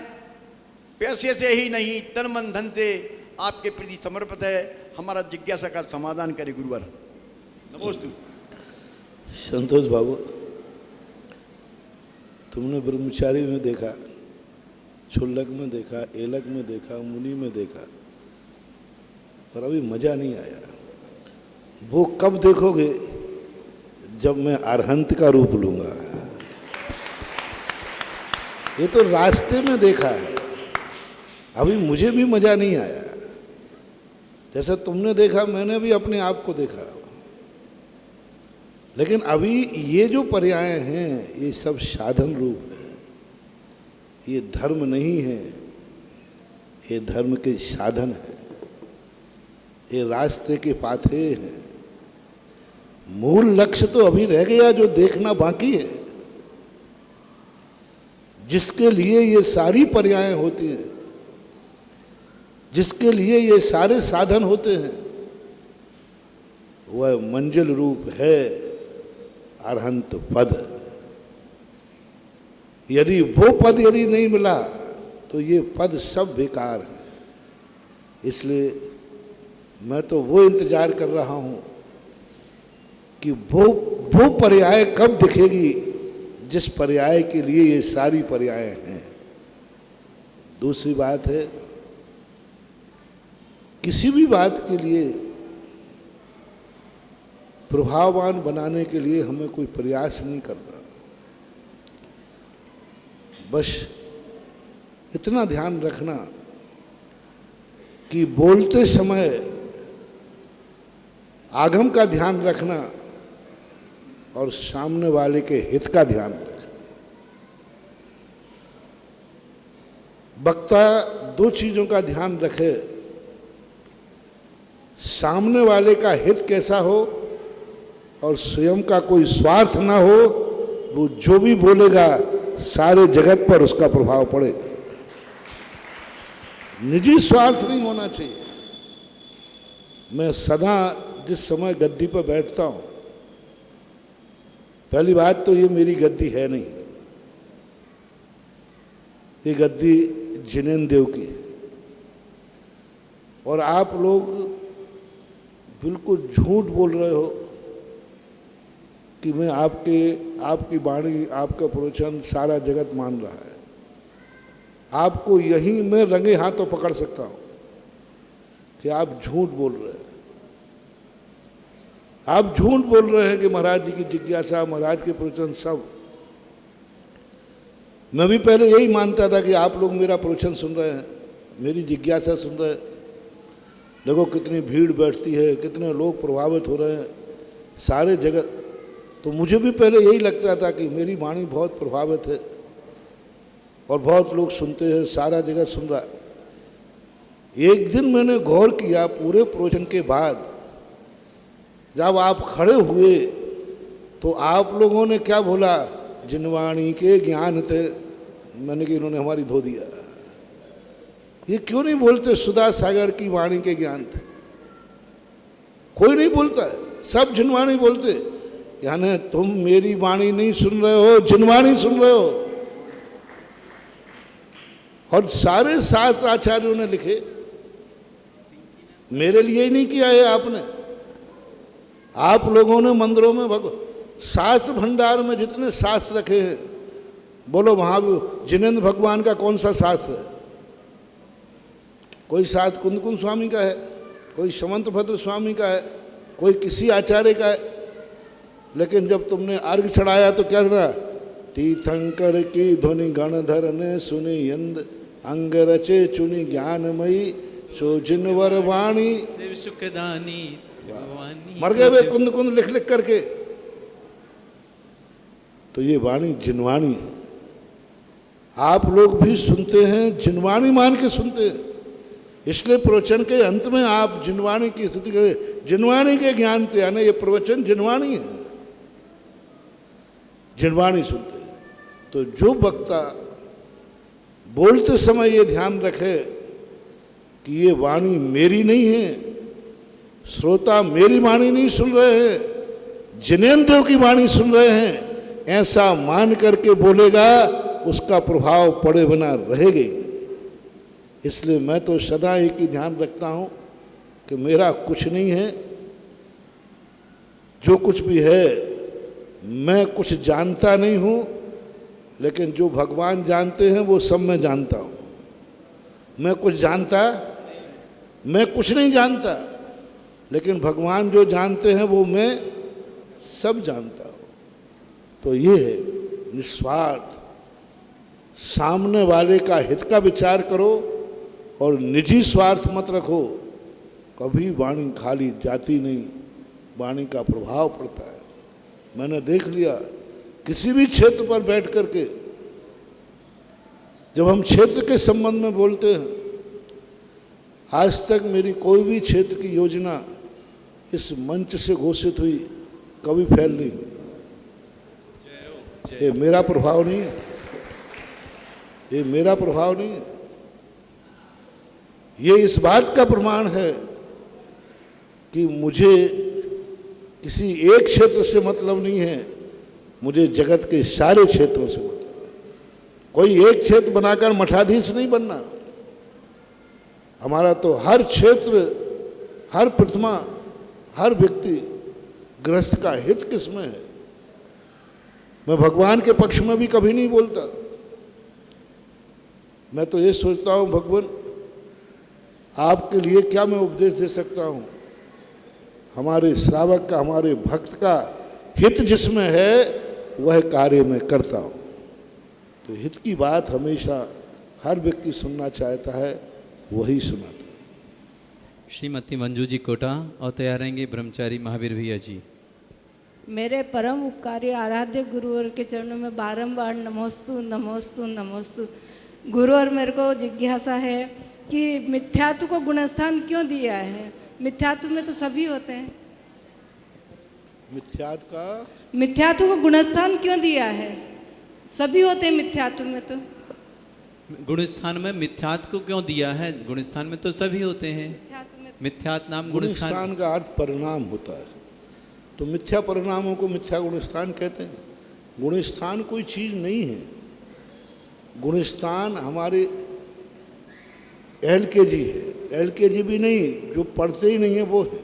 पैसे से ही नहीं, तन मन धन से आपके प्रति समर्पित है। हमारा जिज्ञासा का समाधान करे गुरुवर। नमोस्तु।
संतोष बाबू, तुमने ब्रह्मचारी में देखा, क्षुल्लक में देखा, एलक में देखा, मुनि में देखा, पर अभी मजा नहीं आया। वो कब देखोगे? जब मैं अरहंत का रूप लूंगा। ये तो रास्ते में देखा है, अभी मुझे भी मजा नहीं आया। जैसा तुमने देखा, मैंने भी अपने आप को देखा। लेकिन अभी ये जो पर्याय हैं, ये सब साधन रूप है। ये धर्म नहीं है, ये धर्म के साधन है, ये रास्ते के पाथे हैं। मूल लक्ष्य तो अभी रह गया, जो देखना बाकी है, जिसके लिए ये सारी पर्याय होती हैं, जिसके लिए ये सारे साधन होते हैं, वह मंजिल रूप है अरहंत पद। यदि वो पद यदि नहीं मिला तो ये पद सब बेकार है। इसलिए मैं तो वो इंतजार कर रहा हूं कि वो पर्याय कब दिखेगी जिस पर्याय के लिए ये सारी पर्याय हैं। दूसरी बात है, किसी भी बात के लिए प्रभाववान बनाने के लिए हमें कोई प्रयास नहीं करना। बस इतना ध्यान रखना कि बोलते समय आगम का ध्यान रखना और सामने वाले के हित का ध्यान रखना। वक्ता दो चीजों का ध्यान रखे, सामने वाले का हित कैसा हो और स्वयं का कोई स्वार्थ ना हो। वो जो भी बोलेगा सारे जगत पर उसका प्रभाव पड़ेगा। निजी स्वार्थ नहीं होना चाहिए। मैं सदा जिस समय गद्दी पर बैठता हूं, पहली बात तो ये मेरी गद्दी है नहीं, ये गद्दी जिनेन्द्र देव की। और आप लोग बिल्कुल झूठ बोल रहे हो कि मैं आपकी वाणी, आपका प्रवचन सारा जगत मान रहा है। आपको यहीं मैं रंगे हाथों पकड़ सकता हूं कि आप झूठ बोल रहे हैं। आप झूठ बोल रहे हैं कि महाराज जी की जिज्ञासा, महाराज के प्रवचन सब। मैं भी पहले यही मानता था कि आप लोग मेरा प्रवचन सुन रहे हैं, मेरी जिज्ञासा सुन रहे हैं। देखो कितनी भीड़ बैठती है, कितने लोग प्रभावित हो रहे हैं, सारे जगत। तो मुझे भी पहले यही लगता था कि मेरी वाणी बहुत प्रभावित है और बहुत लोग सुनते हैं, सारा जगत सुन रहा है। एक दिन मैंने गौर किया पूरे प्रवचन के बाद, जब आप खड़े हुए तो आप लोगों ने क्या बोला, जिनवाणी के ज्ञान थे। मैंने कि इन्होंने हमारी धो दिया। ये क्यों नहीं बोलते सुधा सागर की वाणी के ज्ञान थे? कोई नहीं बोलता है, सब जिनवाणी बोलते। यानी तुम मेरी वाणी नहीं सुन रहे हो, जिनवाणी सुन रहे हो। और सारे शास्त्र आचार्यों ने लिखे, मेरे लिए ही नहीं किया है आपने। आप लोगों ने मंदिरों में शास्त्र भंडार में जितने शास्त्र रखे हैं, बोलो वहां जिनेंद्र भगवान का कौन सा शास्त्र है? कोई शास्त्र कुंदकुंद स्वामी का है, कोई समंत भद्र स्वामी का है, कोई किसी आचार्य का है। लेकिन जब तुमने अर्घ चढ़ाया तो क्या रहा, तीर्थंकर की ध्वनि गणधर ने सुनी यंद, अंग रचे चुनी ज्ञानमयी सो जिनवर वाणी।
सुखदानी
मर गए वे कुंद कुंद लिख लिख करके। तो ये वाणी जिनवाणी है। आप लोग भी सुनते हैं, जिनवाणी मान के सुनते हैं। इसलिए प्रवचन के अंत में आप जिनवाणी की स्तुति करें। जिनवाणी के ज्ञान से, यानी ये प्रवचन जिनवाणी है, जिनवाणी सुनते हैं। तो जो वक्ता बोलते समय ये ध्यान रखे कि ये वाणी मेरी नहीं है, श्रोता मेरी वाणी नहीं सुन रहे हैं, जिनेंद्र देव की वाणी सुन रहे हैं, ऐसा मान करके बोलेगा, उसका प्रभाव पड़े बिना रहेगा। इसलिए मैं तो सदा एक ही ध्यान रखता हूं कि मेरा कुछ नहीं है, जो कुछ भी है मैं कुछ जानता नहीं हूं, लेकिन जो भगवान जानते हैं वो सब मैं जानता हूं। मैं कुछ जानता, मैं कुछ नहीं जानता, लेकिन भगवान जो जानते हैं वो मैं सब जानता हूं। तो ये है निस्वार्थ, सामने वाले का हित का विचार करो और निजी स्वार्थ मत रखो। कभी वाणी खाली जाती नहीं, वाणी का प्रभाव पड़ता है। मैंने देख लिया किसी भी क्षेत्र पर बैठ करके, जब हम क्षेत्र के संबंध में बोलते हैं, आज तक मेरी कोई भी क्षेत्र की योजना इस मंच से घोषित हुई कभी फैल नहीं हुई। ये मेरा प्रभाव नहीं है, ये मेरा प्रभाव नहीं है। ये इस बात का प्रमाण है कि मुझे किसी एक क्षेत्र से मतलब नहीं है, मुझे जगत के सारे क्षेत्रों से मतलब है। कोई एक क्षेत्र बनाकर मठाधीश नहीं बनना। हमारा तो हर क्षेत्र, हर प्रतिमा, हर व्यक्ति, गृहस्थ का हित किसमें है। मैं भगवान के पक्ष में भी कभी नहीं बोलता। मैं तो ये सोचता हूँ, भगवान आपके लिए क्या मैं उपदेश दे सकता हूँ। हमारे श्रावक का, हमारे भक्त का हित जिसमें है वह कार्य मैं करता हूँ। तो हित की बात हमेशा हर व्यक्ति सुनना चाहता है, वही सुनाता।
श्रीमती मंजू जी कोटा और तैयार रहेंगे ब्रह्मचारी महावीर भैया जी।
मेरे परम उपकारी आराध्य गुरुवर के चरणों में बारंबार नमोस्तु नमोस्तु नमोस्तु। गुरुवर, मेरे को जिज्ञासा है कि मिथ्यात्व को गुणस्थान क्यों दिया है? मिथ्यात्व में तो सभी होते हैं। मिथ्यात्व को गुणस्थान क्यों दिया है? सभी होते हैं मिथ्यात्व में। तो
गुणस्थान में मिथ्यात्व को क्यों दिया है? गुणस्थान में तो सभी होते हैं। मिथ्यात्व नाम
गुणस्थान का अर्थ परिणाम होता है, तो मिथ्या परिणामों को मिथ्या गुणस्थान कहते हैं। गुणस्थान कोई चीज नहीं है। गुणस्थान हमारे LKG है, LKG भी नहीं, जो पढ़ते ही नहीं है वो है।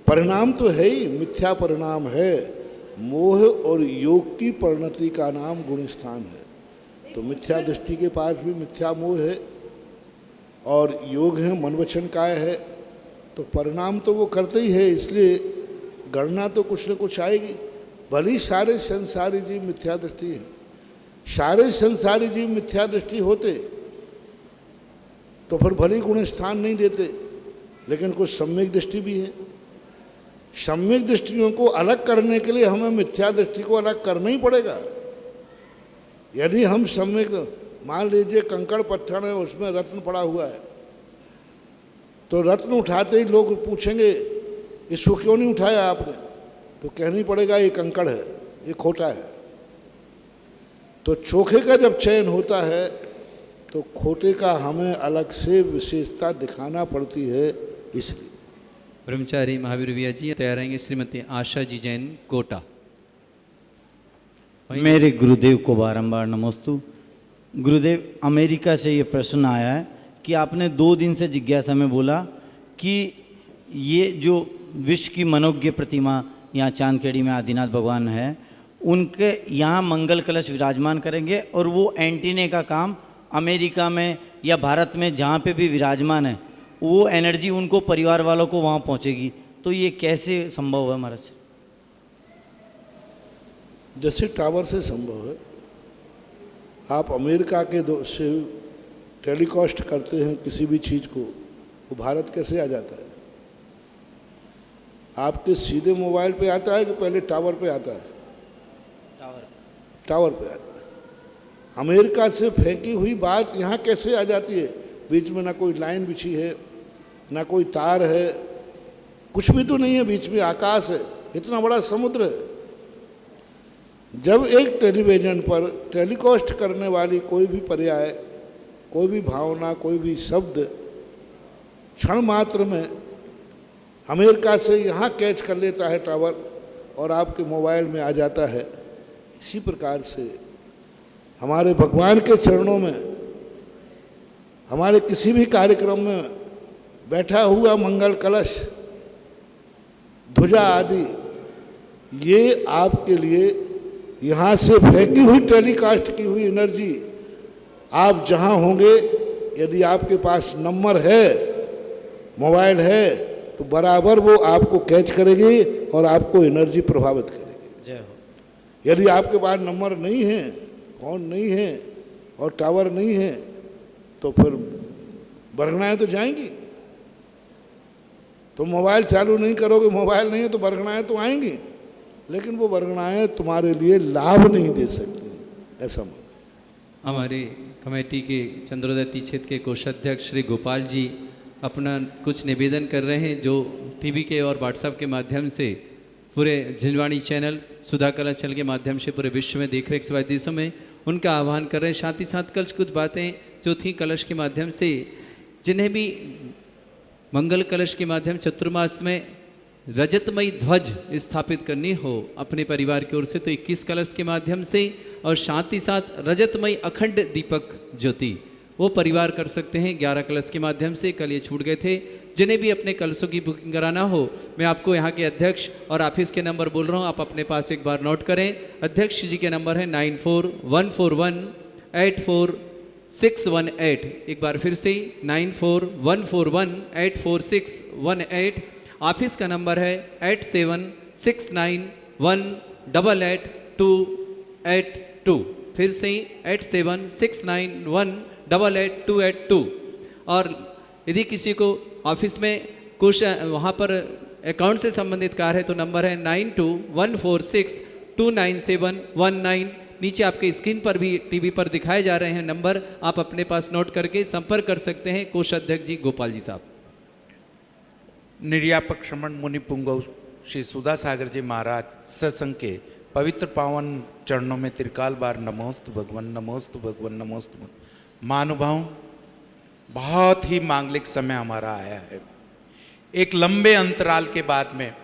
परिणाम तो है ही, मिथ्या परिणाम है। मोह और योग की परिणति का नाम गुण स्थान है। तो मिथ्या दृष्टि के पास भी मिथ्या मोह है और योग है, मन वचन काय है, तो परिणाम तो वो करते ही है, इसलिए गणना तो कुछ न कुछ आएगी। भली सारे संसारी जीव मिथ्या दृष्टि है, सारे संसारी जीव मिथ्या दृष्टि होते तो फिर भली गुण स्थान नहीं देते, लेकिन कुछ सम्यक दृष्टि भी है। सम्यक दृष्टियों को अलग करने के लिए हमें मिथ्या दृष्टि को अलग करना ही पड़ेगा। यदि हम सम्यक, मान लीजिए कंकड़ पत्थर है, उसमें रत्न पड़ा हुआ है, तो रत्न उठाते ही लोग पूछेंगे इसको क्यों नहीं उठाया आपने, तो कहना ही पड़ेगा ये कंकड़ है, ये खोटा है। तो चोखे का जब चयन होता है तो खोटे का हमें अलग से विशेषता दिखाना पड़ती है। इसलिए
ब्रह्मचारी महावीर भैया जी तैयार रहेंगे। श्रीमती आशा जी जैन कोटा।
मेरे गुरुदेव को बारंबार नमोस्तु। गुरुदेव, अमेरिका से ये प्रश्न आया है कि आपने 2 दिन से जिज्ञासा में बोला कि ये जो विश्व की मनोज्ञ प्रतिमा यहाँ चांदखेड़ी में आदिनाथ भगवान है, उनके यहाँ मंगल कलश विराजमान करेंगे और वो एंटीने का काम अमेरिका में या भारत में जहाँ पे भी विराजमान है, वो एनर्जी उनको परिवार वालों को वहाँ पहुँचेगी। तो ये कैसे संभव है महाराज?
जैसे टावर से संभव है, आप अमेरिका के से टेलीकास्ट करते हैं किसी भी चीज़ को, वो भारत कैसे आ जाता है? आपके सीधे मोबाइल पे आता है कि पहले टावर पे आता है? टावर पे आता है। अमेरिका से फेंकी हुई बात यहाँ कैसे आ जाती है? बीच में ना कोई लाइन बिछी है, ना कोई तार है, कुछ भी तो नहीं है, बीच में आकाश है, इतना बड़ा समुद्र है। जब एक टेलीविज़न पर टेलीकास्ट करने वाली कोई भी पर्याय, कोई भी भावना, कोई भी शब्द क्षण मात्र में अमेरिका से यहाँ कैच कर लेता है टावर और आपके मोबाइल में आ जाता है, इसी प्रकार से हमारे भगवान के चरणों में, हमारे किसी भी कार्यक्रम में बैठा हुआ मंगल कलश, ध्वजा आदि, ये आपके लिए यहाँ से फेंकी हुई टेलीकास्ट की हुई एनर्जी, आप जहाँ होंगे, यदि आपके पास नंबर है, मोबाइल है, तो बराबर वो आपको कैच करेगी और आपको एनर्जी प्रभावित करेगी।
जय हो।
यदि आपके पास नंबर नहीं है, फोन नहीं है और टावर नहीं है, तो फिर बरगनाएँ तो जाएंगी। तो मोबाइल चालू नहीं करोगे, मोबाइल नहीं है तो बरगनाएँ तो आएंगी, लेकिन वो बरगनाएँ तुम्हारे लिए लाभ नहीं दे सकती। ऐसा मान
हमारे कमेटी के चंद्रोदय क्षेत्र के कोषाध्यक्ष श्री गोपाल जी अपना कुछ निवेदन कर रहे हैं, जो टीवी के और व्हाट्सएप के माध्यम से पूरे झिंझवाणी चैनल, सुधा कलश चैनल के माध्यम से पूरे विश्व में देख रहे 122 देशों में उनका आह्वान कर रहे हैं। साथ ही साथ कल कुछ बातें जो थी कलश के माध्यम से, जिन्हें भी मंगल कलश के माध्यम चतुर्मास में रजतमयी ध्वज स्थापित करनी हो अपने परिवार की ओर से, तो 21 कलश के माध्यम से, और साथ ही साथ रजतमयी अखंड दीपक ज्योति वो परिवार कर सकते हैं 11 कलश के माध्यम से। कल ये छूट गए थे। जिन्हें भी अपने कलशों की बुकिंग कराना हो, मैं आपको यहाँ के अध्यक्ष और ऑफिस के नंबर बोल रहा हूँ, आप अपने पास एक बार नोट करें। अध्यक्ष जी के नंबर है 9414184618। एक बार फिर से 9414184618। ऑफिस का नंबर है 8769188282। फिर से 8769188282। और यदि किसी को ऑफिस में कुछ वहाँ पर अकाउंट से संबंधित कार्य है तो नंबर है 9214629719। नीचे आपके स्क्रीन पर भी टीवी पर दिखाए जा रहे हैं नंबर, आप अपने पास नोट करके संपर्क कर सकते हैं कोषाध्यक्ष जी गोपाल जी साहब।
निर्यापक श्रमण मुनि पुंगव श्री सुधा सागर जी महाराज सत्संग के पवित्र पावन चरणों में त्रिकाल बार नमोस्तु भगवन, नमोस्तु भगवन, नमोस्तु भगवन। महानुभाव, बहुत ही मांगलिक समय हमारा आया है। एक लंबे अंतराल के बाद में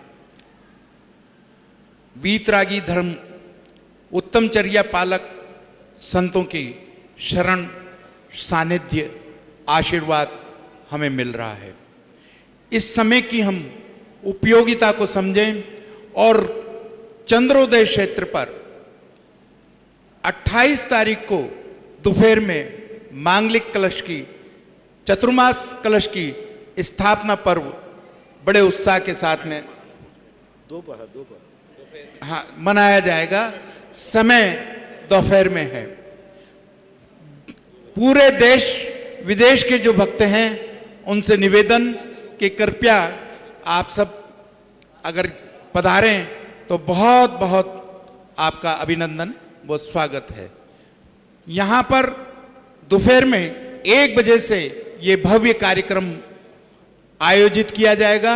वीतरागी धर्म, उत्तमचर्या पालक संतों की शरण, सानिध्य, आशीर्वाद हमें मिल रहा है। इस समय की हम उपयोगिता को समझें और चंद्रोदय क्षेत्र पर 28 तारीख को दोपहर में मांगलिक कलश की, चतुर्मास कलश की स्थापना पर्व बड़े उत्साह के साथ में दोपहर हाँ मनाया जाएगा। समय दोपहर में है। पूरे देश विदेश के जो भक्त हैं उनसे निवेदन कि कृपया आप सब अगर पधारें तो बहुत बहुत आपका अभिनंदन व स्वागत है। यहाँ पर दोपहर में 1 बजे से ये भव्य कार्यक्रम आयोजित किया जाएगा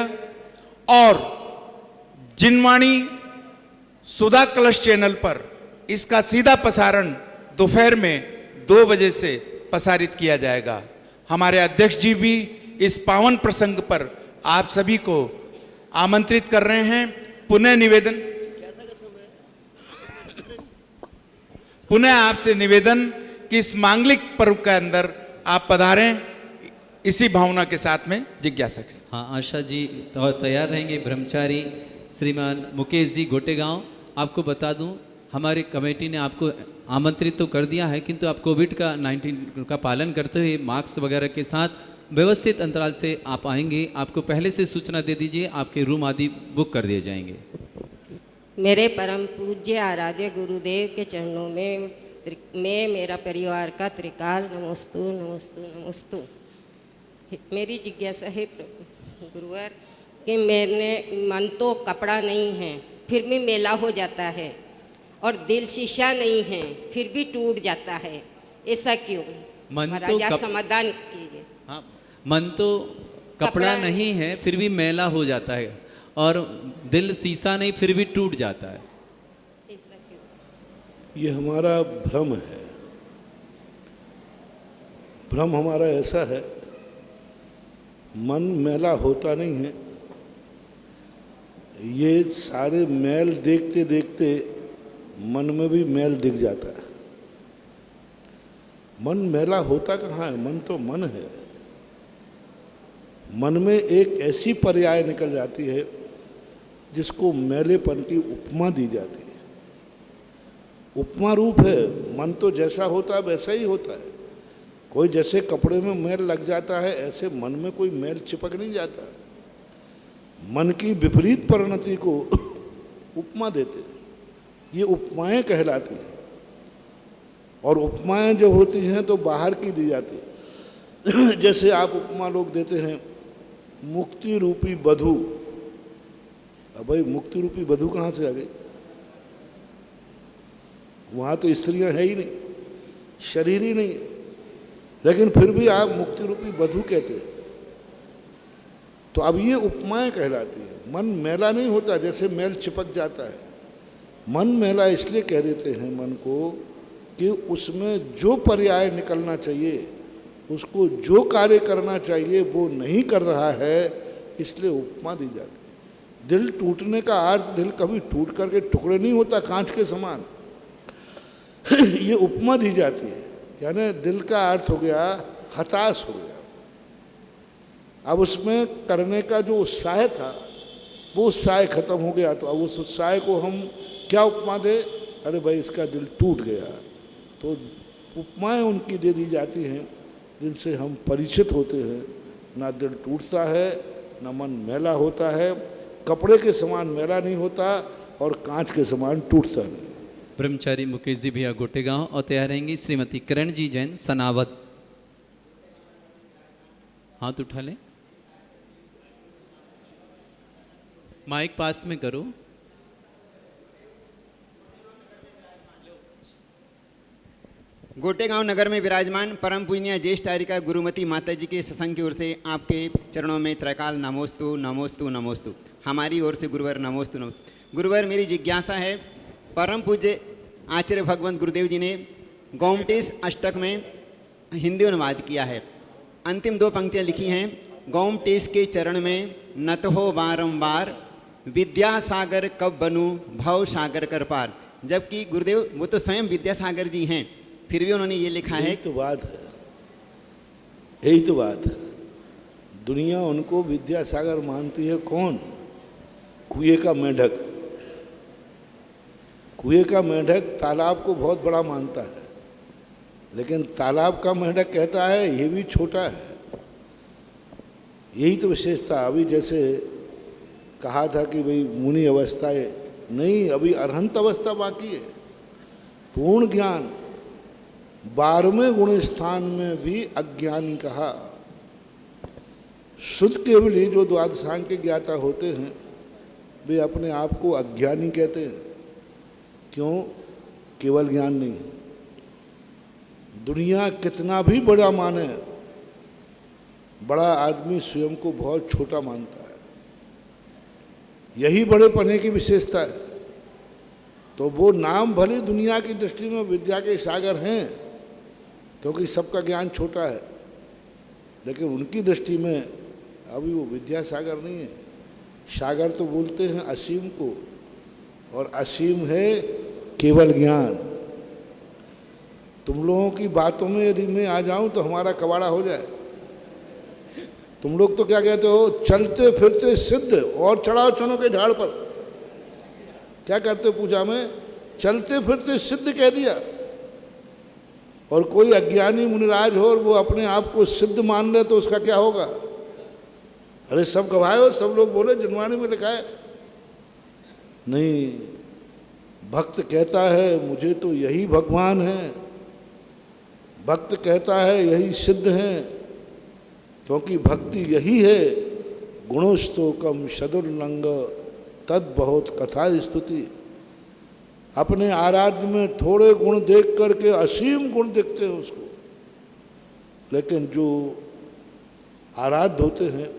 और जिनवाणी सुधा कलश चैनल पर इसका सीधा प्रसारण दोपहर में 2 बजे से प्रसारित किया जाएगा। हमारे अध्यक्ष जी भी इस पावन प्रसंग पर आप सभी को आमंत्रित कर रहे हैं। पुनः आपसे निवेदन कि इस मांगलिक पर्व के अंदर आप पधारें, इसी भावना के साथ में जिज्ञासा।
हाँ, आशा जी तो तैयार रहेंगे। ब्रह्मचारी श्रीमान मुकेश जी गोटेगांव, आपको बता दूं हमारी कमेटी ने आपको आमंत्रित तो कर दिया है, किंतु आप कोविड का 19 का पालन करते हुए मास्क वगैरह के साथ व्यवस्थित अंतराल से आप आएंगे। आपको पहले से सूचना दे दीजिए, आपके रूम आदि बुक कर दिए जाएंगे।
मेरे परम पूज्य आराध्य गुरुदेव के चरणों में मैं मेरा परिवार का त्रिकाल नमोस्तु नमोस्तु नमोस्तु। मेरी जिज्ञासा है गुरुवर कि मेरे मन तो कपड़ा नहीं है फिर भी मेला हो जाता है और दिल शीशा नहीं है फिर भी टूट जाता है, ऐसा क्यों? महाराजा समाधान कीजिए।
हाँ, मन तो कपड़ा नहीं है फिर भी मैला हो जाता है और दिल शीशा नहीं फिर भी टूट जाता है,
ऐसा क्यों?
ये हमारा भ्रम है। भ्रम हमारा ऐसा है, मन मैला होता नहीं है। ये सारे मैल देखते देखते मन में भी मैल दिख जाता है। मन मैला होता कहाँ है? मन तो मन है। मन में एक ऐसी पर्याय निकल जाती है जिसको मैलेपन की उपमा दी जाती है। उपमा रूप है। मन तो जैसा होता है वैसा ही होता है। कोई जैसे कपड़े में मैल लग जाता है ऐसे मन में कोई मैल चिपक नहीं जाता। मन की विपरीत परिणति को उपमा देते हैं। ये उपमाएं कहलाती हैं और उपमाएं जो होती हैं तो बाहर की दी जाती है। जैसे आप उपमा लोग देते हैं मुक्ति रूपी बधू। अब भाई मुक्ति रूपी बधू कहाँ से आ गई? वहाँ तो स्त्रियां है ही नहीं, शरीर ही नहीं है, लेकिन फिर भी आप मुक्ति रूपी बधू कहते हैं। तो अब ये उपमाएं कहलाती है। मन मैला नहीं होता, जैसे मैल चिपक जाता है। मन मैला इसलिए कह देते हैं मन को कि उसमें जो पर्याय निकलना चाहिए, उसको जो कार्य करना चाहिए वो नहीं कर रहा है, इसलिए उपमा दी जाती है। दिल टूटने का अर्थ दिल कभी टूट करके टुकड़े नहीं होता कांच के समान। ये उपमा दी जाती है, यानी दिल का अर्थ हो गया हताश हो गया। अब उसमें करने का जो उत्साह था वो उत्साह खत्म हो गया। तो अब उस उत्साह को हम क्या उपमा दे? अरे भाई इसका दिल टूट गया। तो उपमाएं उनकी दे दी जाती हैं जिनसे हम परिचित होते हैं। ना दिल टूटता है, ना मन मैला होता है, कपड़े के समान मैला नहीं होता और कांच के समान टूटता नहीं।
ब्रह्मचारी मुकेश जी भैया गोटेगांव और तैयार रहेंगी श्रीमती किरण जी जैन सनावत। हाथ उठा लें, माइक पास में करो।
गोटेगांव नगर में विराजमान परम पूज्य ज्येष्ठ आर्यिका गुरुमती माता जी के सत्संग की ओर से आपके चरणों में त्रैकाल नमोस्तु नमोस्तु नमोस्तु। हमारी ओर से गुरुवर नमोस्तु नमोस्तु। गुरुवर मेरी जिज्ञासा है, परम पूज्य आचार्य भगवंत गुरुदेव जी ने गोमटेश अष्टक में हिंदी अनुवाद किया है। अंतिम 2 पंक्तियाँ लिखी हैं, गोमटेश के चरण में नत हो बारंबार, विद्यासागर कब बनूं भव सागर कर पार। जबकि गुरुदेव वो तो स्वयं विद्यासागर जी हैं, फिर भी उन्होंने ये लिखा है।
तो बात है, यही तो बात है। दुनिया उनको विद्यासागर मानती है। कौन? कुएं का मेंढक। कुएं का मेंढक तालाब को बहुत बड़ा मानता है, लेकिन तालाब का मेंढक कहता है ये भी छोटा है। यही तो विशेषता। अभी जैसे कहा था कि भाई मुनि अवस्था है, नहीं, अभी अरहंत अवस्था बाकी है। पूर्ण ज्ञान 12वें गुण स्थान में भी अज्ञानी कहा। शुद्ध केवली जो द्वादशांग के ज्ञाता होते हैं वे अपने आप को अज्ञानी कहते हैं। क्यों? केवल ज्ञान नहीं है। दुनिया कितना भी बड़ा माने, बड़ा आदमी स्वयं को बहुत छोटा मानता है। यही बड़े पने की विशेषता है। तो वो नाम भले दुनिया की दृष्टि में विद्या के सागर हैं, क्योंकि सबका ज्ञान छोटा है, लेकिन उनकी दृष्टि में अभी वो विद्या सागर नहीं है। सागर तो बोलते हैं असीम को, और असीम है केवल ज्ञान। तुम लोगों की बातों में यदि मैं आ जाऊं तो हमारा कबाड़ा हो जाए। तुम लोग तो क्या कहते हो, चलते फिरते सिद्ध और चढ़ाओ चनों के झाड़ पर। क्या करते हो पूजा में? चलते फिरते सिद्ध कह दिया। और कोई अज्ञानी मुनिराज हो और वो अपने आप को सिद्ध मान ले तो उसका क्या होगा? अरे सब गवाए हो, सब लोग बोले, जनवाणी में लिखा है। नहीं, भक्त कहता है मुझे तो यही भगवान है, भक्त कहता है यही सिद्ध है, क्योंकि भक्ति यही है। गुणोस्तोकम शदुर्लंग तद बहुत कथा स्तुति। अपने आराध्य में थोड़े गुण देख करके असीम गुण देखते हैं उसको, लेकिन जो आराध्य होते हैं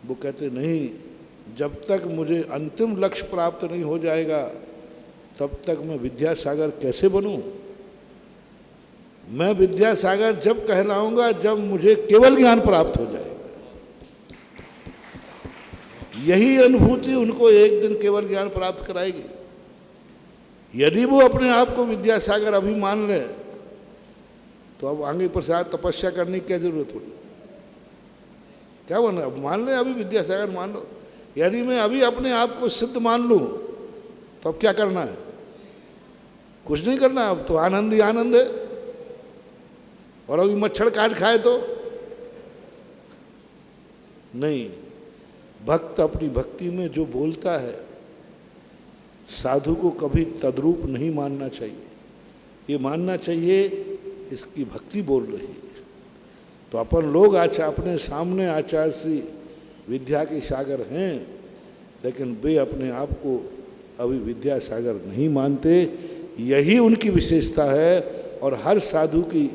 वो कहते नहीं, जब तक मुझे अंतिम लक्ष्य प्राप्त नहीं हो जाएगा तब तक मैं विद्यासागर कैसे बनूं? मैं विद्यासागर जब कहलाऊंगा जब मुझे केवल ज्ञान प्राप्त हो जाएगा। यही अनुभूति उनको एक दिन केवल ज्ञान प्राप्त कराएगी। यदि वो अपने आप को विद्यासागर अभी मान ले तो अब आगे प्रसाद तपस्या करने की क्या जरूरत होगी? क्या बोलना, अब मान ले, अभी विद्यासागर मान लो। यदि मैं अभी अपने आप को सिद्ध मान लूं तो अब क्या करना है? कुछ नहीं करना, अब तो आनंद ही आनंद है। और अभी मच्छर काट खाए तो नहीं। भक्त अपनी भक्ति में जो बोलता है साधु को कभी तद्रूप नहीं मानना चाहिए। ये मानना चाहिए इसकी भक्ति बोल रही है। तो अपन लोग अपने सामने आचार्य श्री विद्या के सागर हैं, लेकिन वे अपने आप को अभी विद्या सागर नहीं मानते। यही उनकी विशेषता है और हर साधु की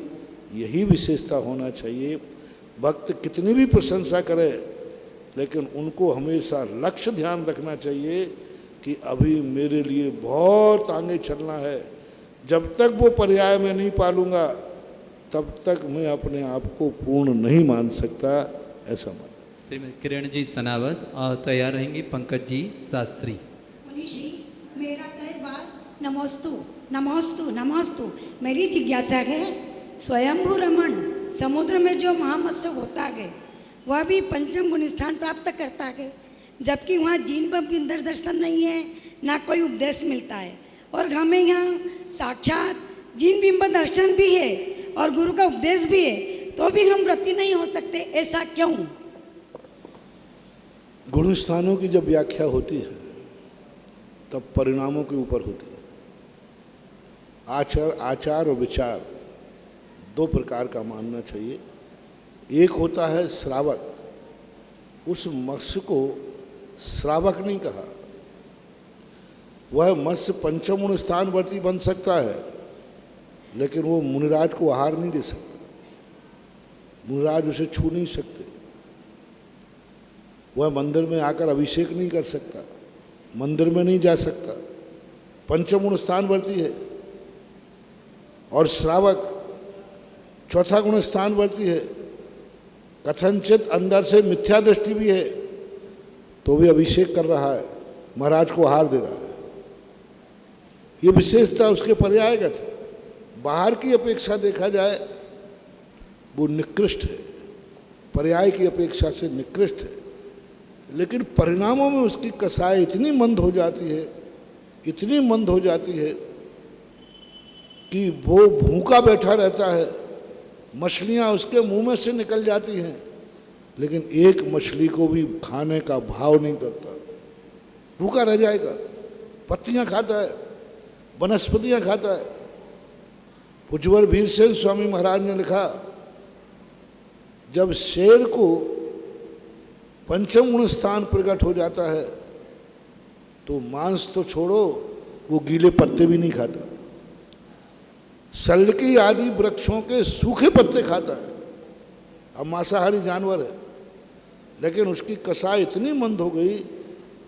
यही विशेषता होना चाहिए। भक्त कितनी भी प्रशंसा करे, लेकिन उनको हमेशा लक्ष्य ध्यान रखना चाहिए कि अभी मेरे लिए बहुत आगे चलना है। जब तक वो पर्याय में नहीं पालूंगा तब तक मैं अपने आप को पूर्ण नहीं मान सकता, ऐसा मान।
श्रीमती किरण जी सनावत और तैयार रहेंगे पंकज जी शास्त्री।
मुनीष जी, मेरा तय बात नमोस्तु नमोस्तु नमोस्तु। मेरी जिज्ञासा है, स्वयंभू रमन समुद्र में जो महामत्स्य होता है वह भी पंचम गुण स्थान प्राप्त करता है, जबकि वहाँ जीन बिंदर दर्शन नहीं है, ना कोई उपदेश मिलता है। और हमें यहाँ साक्षात जीन बिंब दर्शन भी है और गुरु का उपदेश भी है, तो भी हम व्रती नहीं हो सकते, ऐसा क्यों?
गुण स्थानों की जब व्याख्या होती है तब परिणामों के ऊपर होती है। आचार और विचार दो प्रकार का मानना चाहिए। एक होता है श्रावक, उस मत्स्य को श्रावक नहीं कहा। वह मत्स्य पंचम गुण स्थानवर्ती बन सकता है, लेकिन वो मुनिराज को आहार नहीं दे सकता। मुनिराज उसे छू नहीं सकते। वह मंदिर में आकर अभिषेक नहीं कर सकता, मंदिर में नहीं जा सकता, पंचम गुण स्थानवर्ती है। और श्रावक चौथा गुण स्थानवर्ती है। कथनचित अंदर से मिथ्या दृष्टि भी है, तो भी अभिषेक कर रहा है, महाराज को आहार दे रहा है। ये विशेषता उसके पर्यायगत है। बाहर की अपेक्षा देखा जाए वो निकृष्ट है, पर्याय की अपेक्षा से निकृष्ट है, लेकिन परिणामों में उसकी कसाई इतनी मंद हो जाती है इतनी मंद हो जाती है कि वो भूखा बैठा रहता है, मछलियां उसके मुंह में से निकल जाती हैं, लेकिन एक मछली को भी खाने का भाव नहीं करता, भूखा रह जाएगा। पत्तियां खाता है, वनस्पतियां खाता है। पूज्यवर भीमसेन स्वामी महाराज ने लिखा, जब शेर को पंचम गुण स्थान प्रकट हो जाता है तो मांस तो छोड़ो, वो गीले पत्ते भी नहीं खाता, सल्लकी आदि वृक्षों के सूखे पत्ते खाता है। अब मांसाहारी जानवर है, लेकिन उसकी कसाई इतनी मंद हो गई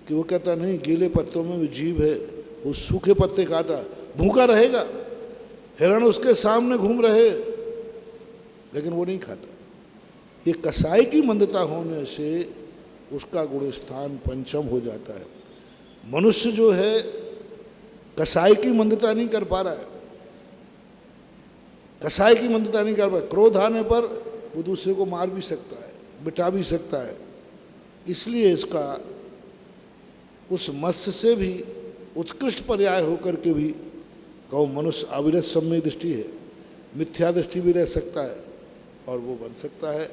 कि वो कहता नहीं, गीले पत्तों में भी जीव है, वो सूखे पत्ते खाता, भूखा रहेगा। हिरण उसके सामने घूम रहे, लेकिन वो नहीं खाता। ये कसाई की मंदता होने से उसका गुण स्थान पंचम हो जाता है। मनुष्य जो है कसाई की मंदता नहीं कर पा रहा है, कसाई की मंदता नहीं कर पा रहा। क्रोध आने पर वो दूसरे को मार भी सकता है, मिटा भी सकता है। इसलिए इसका उस मत्स्य से भी उत्कृष्ट पर्याय होकर के भी कहो मनुष्य अविरत सम्यक दृष्टि है, मिथ्या दृष्टि भी रह सकता है और वो बन सकता है।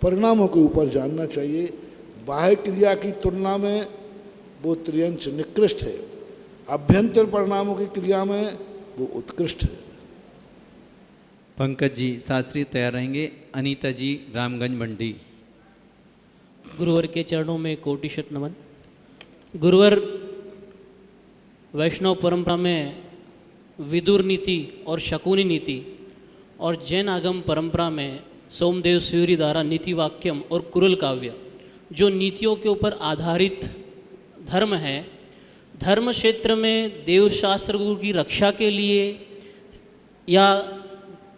परिणामों के ऊपर जानना चाहिए। बाह्य क्रिया की तुलना में वो त्रियंच निकृष्ट है, अभ्यंतर परिणामों की क्रिया में वो उत्कृष्ट है।
पंकज जी शास्त्री तैयार रहेंगे। अनीता जी रामगंज मंडी।
गुरुवर के चरणों में कोटिशत नमन। गुरुवर, वैष्णव परंपरा में विदुर नीति और शकुनी नीति और जैन आगम परंपरा में सोमदेव सूर्य द्वारा नीति वाक्यम और कुरुल काव्य, जो नीतियों के ऊपर आधारित धर्म है, धर्म क्षेत्र में देवशास्त्र गुरु की रक्षा के लिए या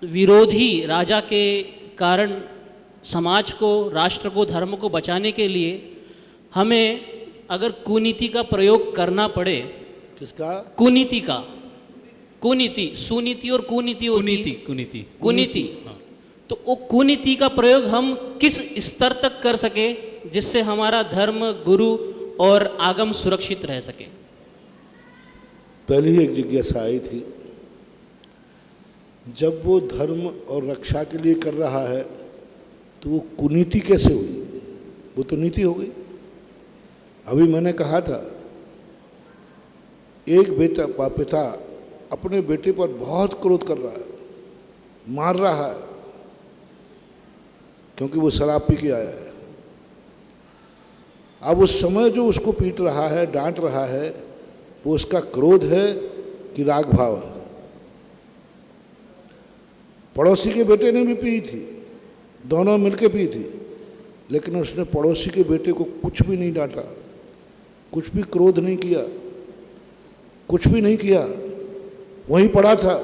विरोधी राजा के कारण समाज को, राष्ट्र को, धर्म को बचाने के लिए हमें अगर कुनीति का प्रयोग करना पड़े,
किसका?
कुनीति का। कुनीति, सुनीति और कुनीति होती है। कुनीति। तो वो कुनीति का प्रयोग हम किस स्तर तक कर सके जिससे हमारा धर्म, गुरु और आगम सुरक्षित रह सके?
पहली एक जिज्ञासा आई थी, जब वो धर्म और रक्षा के लिए कर रहा है तो वो कुनीति कैसे हुई? वो तो नीति हो गई। अभी मैंने कहा था, एक पिता अपने बेटे पर बहुत क्रोध कर रहा है, मार रहा है, क्योंकि वो शराब पी के आया है। अब उस समय जो उसको पीट रहा है, डांट रहा है, वो उसका क्रोध है कि राग भाव है। पड़ोसी के बेटे ने भी पी थी, दोनों मिलकर पी थी, लेकिन उसने पड़ोसी के बेटे को कुछ भी नहीं डांटा, कुछ भी क्रोध नहीं किया, कुछ भी नहीं किया, वहीं पड़ा था।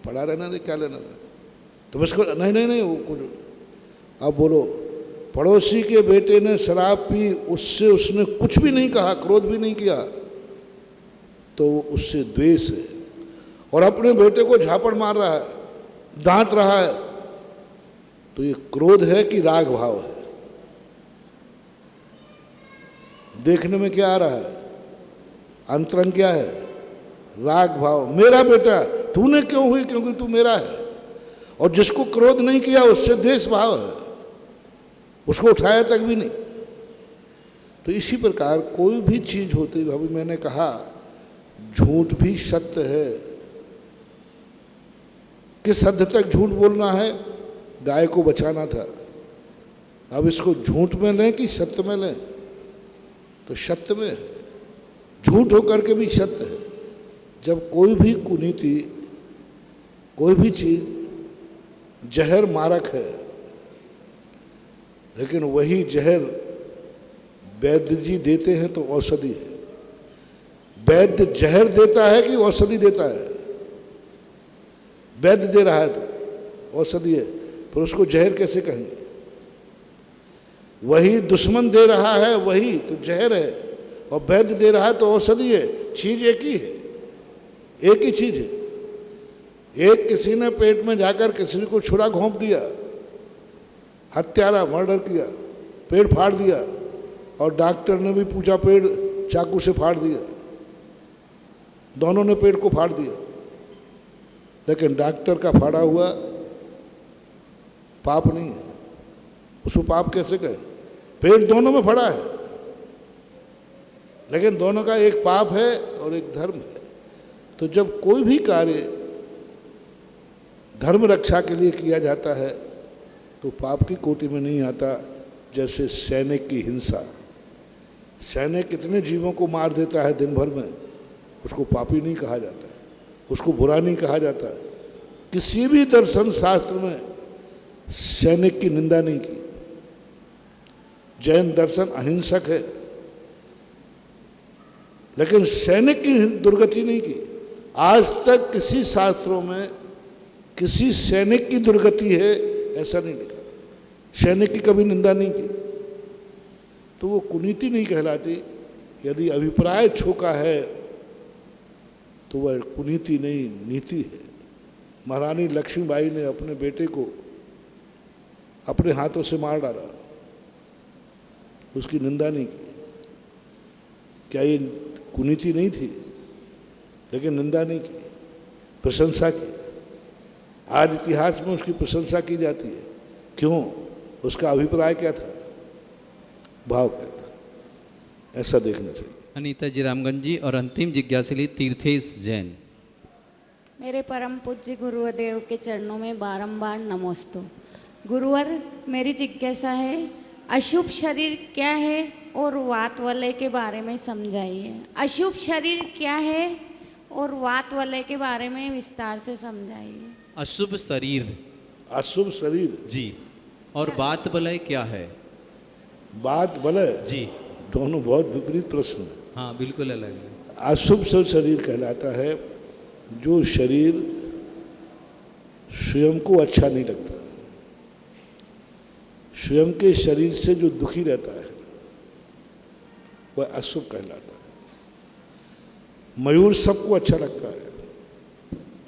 पड़ा रहना दे, क्या लेना था? तो बस नहीं वो कुछ। अब बोलो, पड़ोसी के बेटे ने शराब पी, उससे उसने कुछ भी नहीं कहा, क्रोध भी नहीं किया, तो उससे द्वेष है। और अपने बेटे को झापड़ मार रहा है, डांट रहा है, तो ये क्रोध है कि राग भाव है? देखने में क्या आ रहा है? अंतरंग क्या है? राग भाव। मेरा बेटा, तूने क्यों हुई? क्योंकि तू मेरा है। और जिसको क्रोध नहीं किया उससे द्वेष भाव है, उसको उठाया तक भी नहीं। तो इसी प्रकार कोई भी चीज होती, अभी मैंने कहा झूठ भी सत्य है। किस हद तक झूठ बोलना है? गाय को बचाना था। अब इसको झूठ में लें कि सत्य में लें? तो सत्य में है, झूठ होकर के भी सत्य है। जब कोई भी कुनीति, कोई भी चीज जहर मारक है, लेकिन वही जहर वैद्य जी देते हैं तो औषधि है। वैद्य जहर देता है कि औषधि देता है? वैद्य दे रहा है तो औषधि है, पर उसको जहर कैसे कहेंगे? वही दुश्मन दे रहा है, वही तो जहर है, और वैद्य दे रहा है तो औषधि है। चीज एक ही है, एक ही चीज है। एक किसी ने पेट में जाकर किसी को छुरा घोंप दिया, हत्यारा मर्डर किया, पेड़ फाड़ दिया, और डॉक्टर ने भी पूछा पेड़ चाकू से फाड़ दिया। दोनों ने पेट को फाड़ दिया, लेकिन डॉक्टर का फाड़ा हुआ पाप नहीं है। उसको पाप कैसे कहे? पेट दोनों में फड़ा है, लेकिन दोनों का एक पाप है और एक धर्म है। तो जब कोई भी कार्य धर्म रक्षा के लिए किया जाता है तो पाप की कोटि में नहीं आता। जैसे सैनिक की हिंसा, सैनिक कितने जीवों को मार देता है दिन भर में, उसको पापी नहीं कहा जाता, उसको बुरा नहीं कहा जाता। किसी भी दर्शन शास्त्र में सैनिक की निंदा नहीं की। जैन दर्शन अहिंसक है, लेकिन सैनिक की दुर्गति नहीं की। आज तक किसी शास्त्रों में किसी सैनिक की दुर्गति है ऐसा नहीं लिखा, सैनिक की कभी निंदा नहीं की। तो वो कुनीति नहीं कहलाती। यदि अभिप्राय छोका है तो वह कुनीति नहीं, नीति है। महारानी लक्ष्मीबाई ने अपने बेटे को अपने हाथों से मार डाला, उसकी निंदा नहीं की। क्या ये कुनीति नहीं थी? लेकिन निंदा नहीं की, प्रशंसा की। आज इतिहास में उसकी प्रशंसा की जाती है। क्यों? उसका अभिप्राय क्या था, भाव क्या था, ऐसा देखना चाहिए।
अनीता जी रामगंज जी और अंतिम जिज्ञासा लिए तीर्थेश जैन।
मेरे परम पूज्य गुरुदेव के चरणों में बारंबार नमोस्तु। गुरुवर, मेरी जिज्ञासा है, अशुभ शरीर क्या है और वात वलय के बारे में समझाइए। अशुभ शरीर क्या है और वात वलय के बारे में विस्तार से समझाइए।
अशुभ शरीर,
अशुभ शरीर
जी, और वात वलय क्या है?
वात वलय
जी,
दोनों बहुत विपरीत प्रश्न है।
हाँ बिल्कुल अलग है।
अशुभ शरीर कहलाता है जो शरीर स्वयं को अच्छा नहीं लगता, स्वयं के शरीर से जो दुखी रहता है वह अशुभ कहलाता है। मयूर सबको अच्छा लगता है,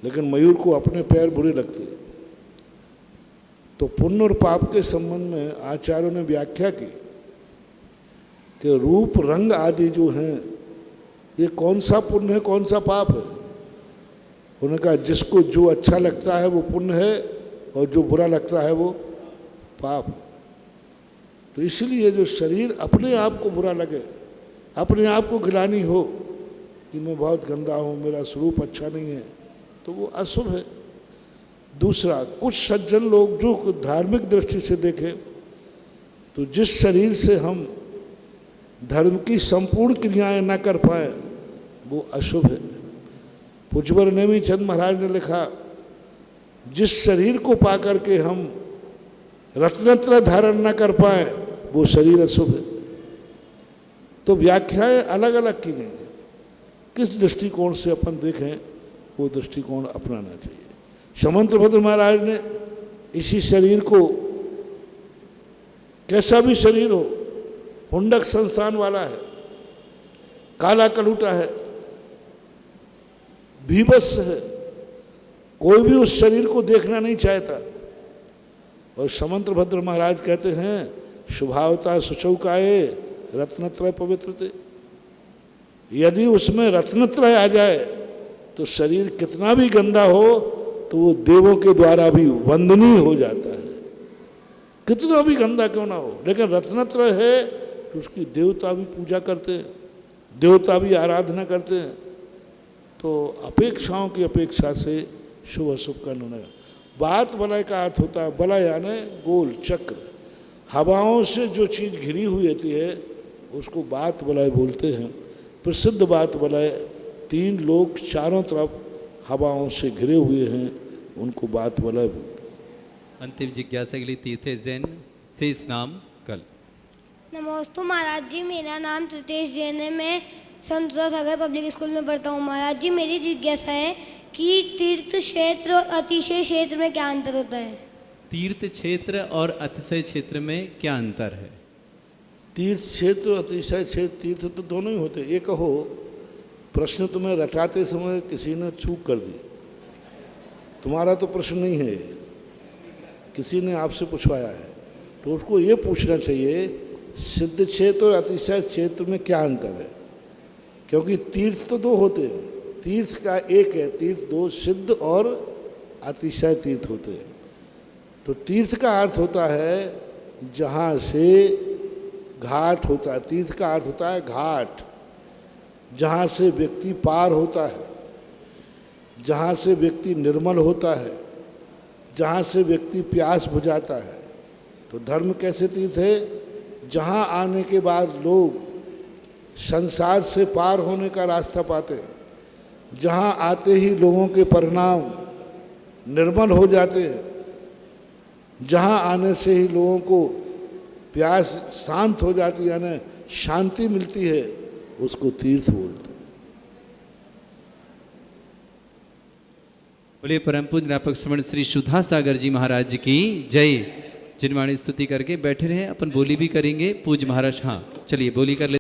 लेकिन मयूर को अपने पैर बुरे लगते हैं। तो पुण्य और पाप के संबंध में आचार्यों ने व्याख्या की कि रूप रंग आदि जो हैं ये कौन सा पुण्य है कौन सा पाप है। उन्होंने कहा जिसको जो अच्छा लगता है वो पुण्य है और जो बुरा लगता है वो पाप है। तो इसलिए जो शरीर अपने आप को बुरा लगे, अपने आप को गिलानी हो कि मैं बहुत गंदा हूँ, मेरा स्वरूप अच्छा नहीं है, तो वो अशुभ है। दूसरा, कुछ सज्जन लोग जो धार्मिक दृष्टि से देखें तो जिस शरीर से हम धर्म की संपूर्ण क्रियाएं न कर पाए वो अशुभ है। पूज्यवर नेमी चंद महाराज ने लिखा, जिस शरीर को पा करके हम रत्नत्र धारण न कर पाए वो शरीर अशुभ है। तो व्याख्याएं अलग अलग की गई हैं। किस दृष्टिकोण से अपन देखें वो दृष्टिकोण अपनाना चाहिए। समंतभद्र महाराज ने इसी शरीर को, कैसा भी शरीर हो, हुंडक संस्थान वाला है, काला कलूटा है, भीभत्स है, कोई भी उस शरीर को देखना नहीं चाहता। और समंतभद्र महाराज कहते हैं, शुभावता सुचौकाए रत्नत्रय पवित्रते। यदि उसमें रत्नत्रय आ जाए तो शरीर कितना भी गंदा हो तो वो देवों के द्वारा भी वंदनीय हो जाता है, कितना भी गंदा क्यों ना हो। लेकिन रत्नत्रय है तो उसकी देवता भी पूजा करते हैं, देवता भी आराधना करते हैं। तो अपेक्षाओं की अपेक्षा से शुभ अशुभ का निर्णय। बात वलय का अर्थ होता है, वलय यानी गोल चक्र, हवाओं से जो चीज़ घिरी हुई होती है उसको बात वलय बोलते हैं। प्रसिद्ध बात वलय, तीन लोग चारों तरफ हवाओं से घिरे हुए हैं, उनको बात वलय बोलते हैं।
अंतिम जिज्ञासा के लिए तीर्थेश जैन, शेष नाम कल।
नमोस्तु महाराज जी, मेरा नाम तीर्थेश जैन है। मैं संत सागर पब्लिक स्कूल में पढ़ता हूँ। महाराज जी, मेरी जिज्ञासा है कि तीर्थ क्षेत्र और अतिशय क्षेत्र में क्या अंतर होता है?
तीर्थ क्षेत्र और अतिशय क्षेत्र में क्या अंतर है?
तीर्थ क्षेत्र अतिशय क्षेत्र, तीर्थ तो दोनों ही होते। ये कहो प्रश्न तुम्हें रटाते समय किसी ने चूक कर दी, तुम्हारा तो प्रश्न नहीं है, किसी ने आपसे पूछवाया है, तो उसको ये पूछना चाहिए सिद्ध क्षेत्र और अतिशय क्षेत्र में क्या अंतर है। क्योंकि तीर्थ तो दो होते हैं, तीर्थ का एक है, तीर्थ दो सिद्ध और अतिशय तीर्थ होते हैं। तो तीर्थ का अर्थ होता है जहाँ से घाट होता है, तीर्थ का अर्थ होता है घाट, जहाँ से व्यक्ति पार होता है, जहाँ से व्यक्ति निर्मल होता है, जहाँ से व्यक्ति प्यास बुझाता है। तो धर्म कैसे तीर्थ है? जहाँ आने के बाद लोग संसार से पार होने का रास्ता पाते हैं, जहाँ आते ही लोगों के परिणाम निर्मल हो जाते हैं, जहाँ आने से ही लोगों को प्यास शांत हो जाती है, यानी शांति मिलती है, उसको तीर्थ बोलते हैं।
बोलिए परम पूज्य निरापक श्रमण श्री सुधा सागर जी महाराज की जय। जिनवाणी स्तुति करके बैठे रहे, अपन बोली भी करेंगे। पूज्य महाराज, हाँ चलिए बोली कर ले।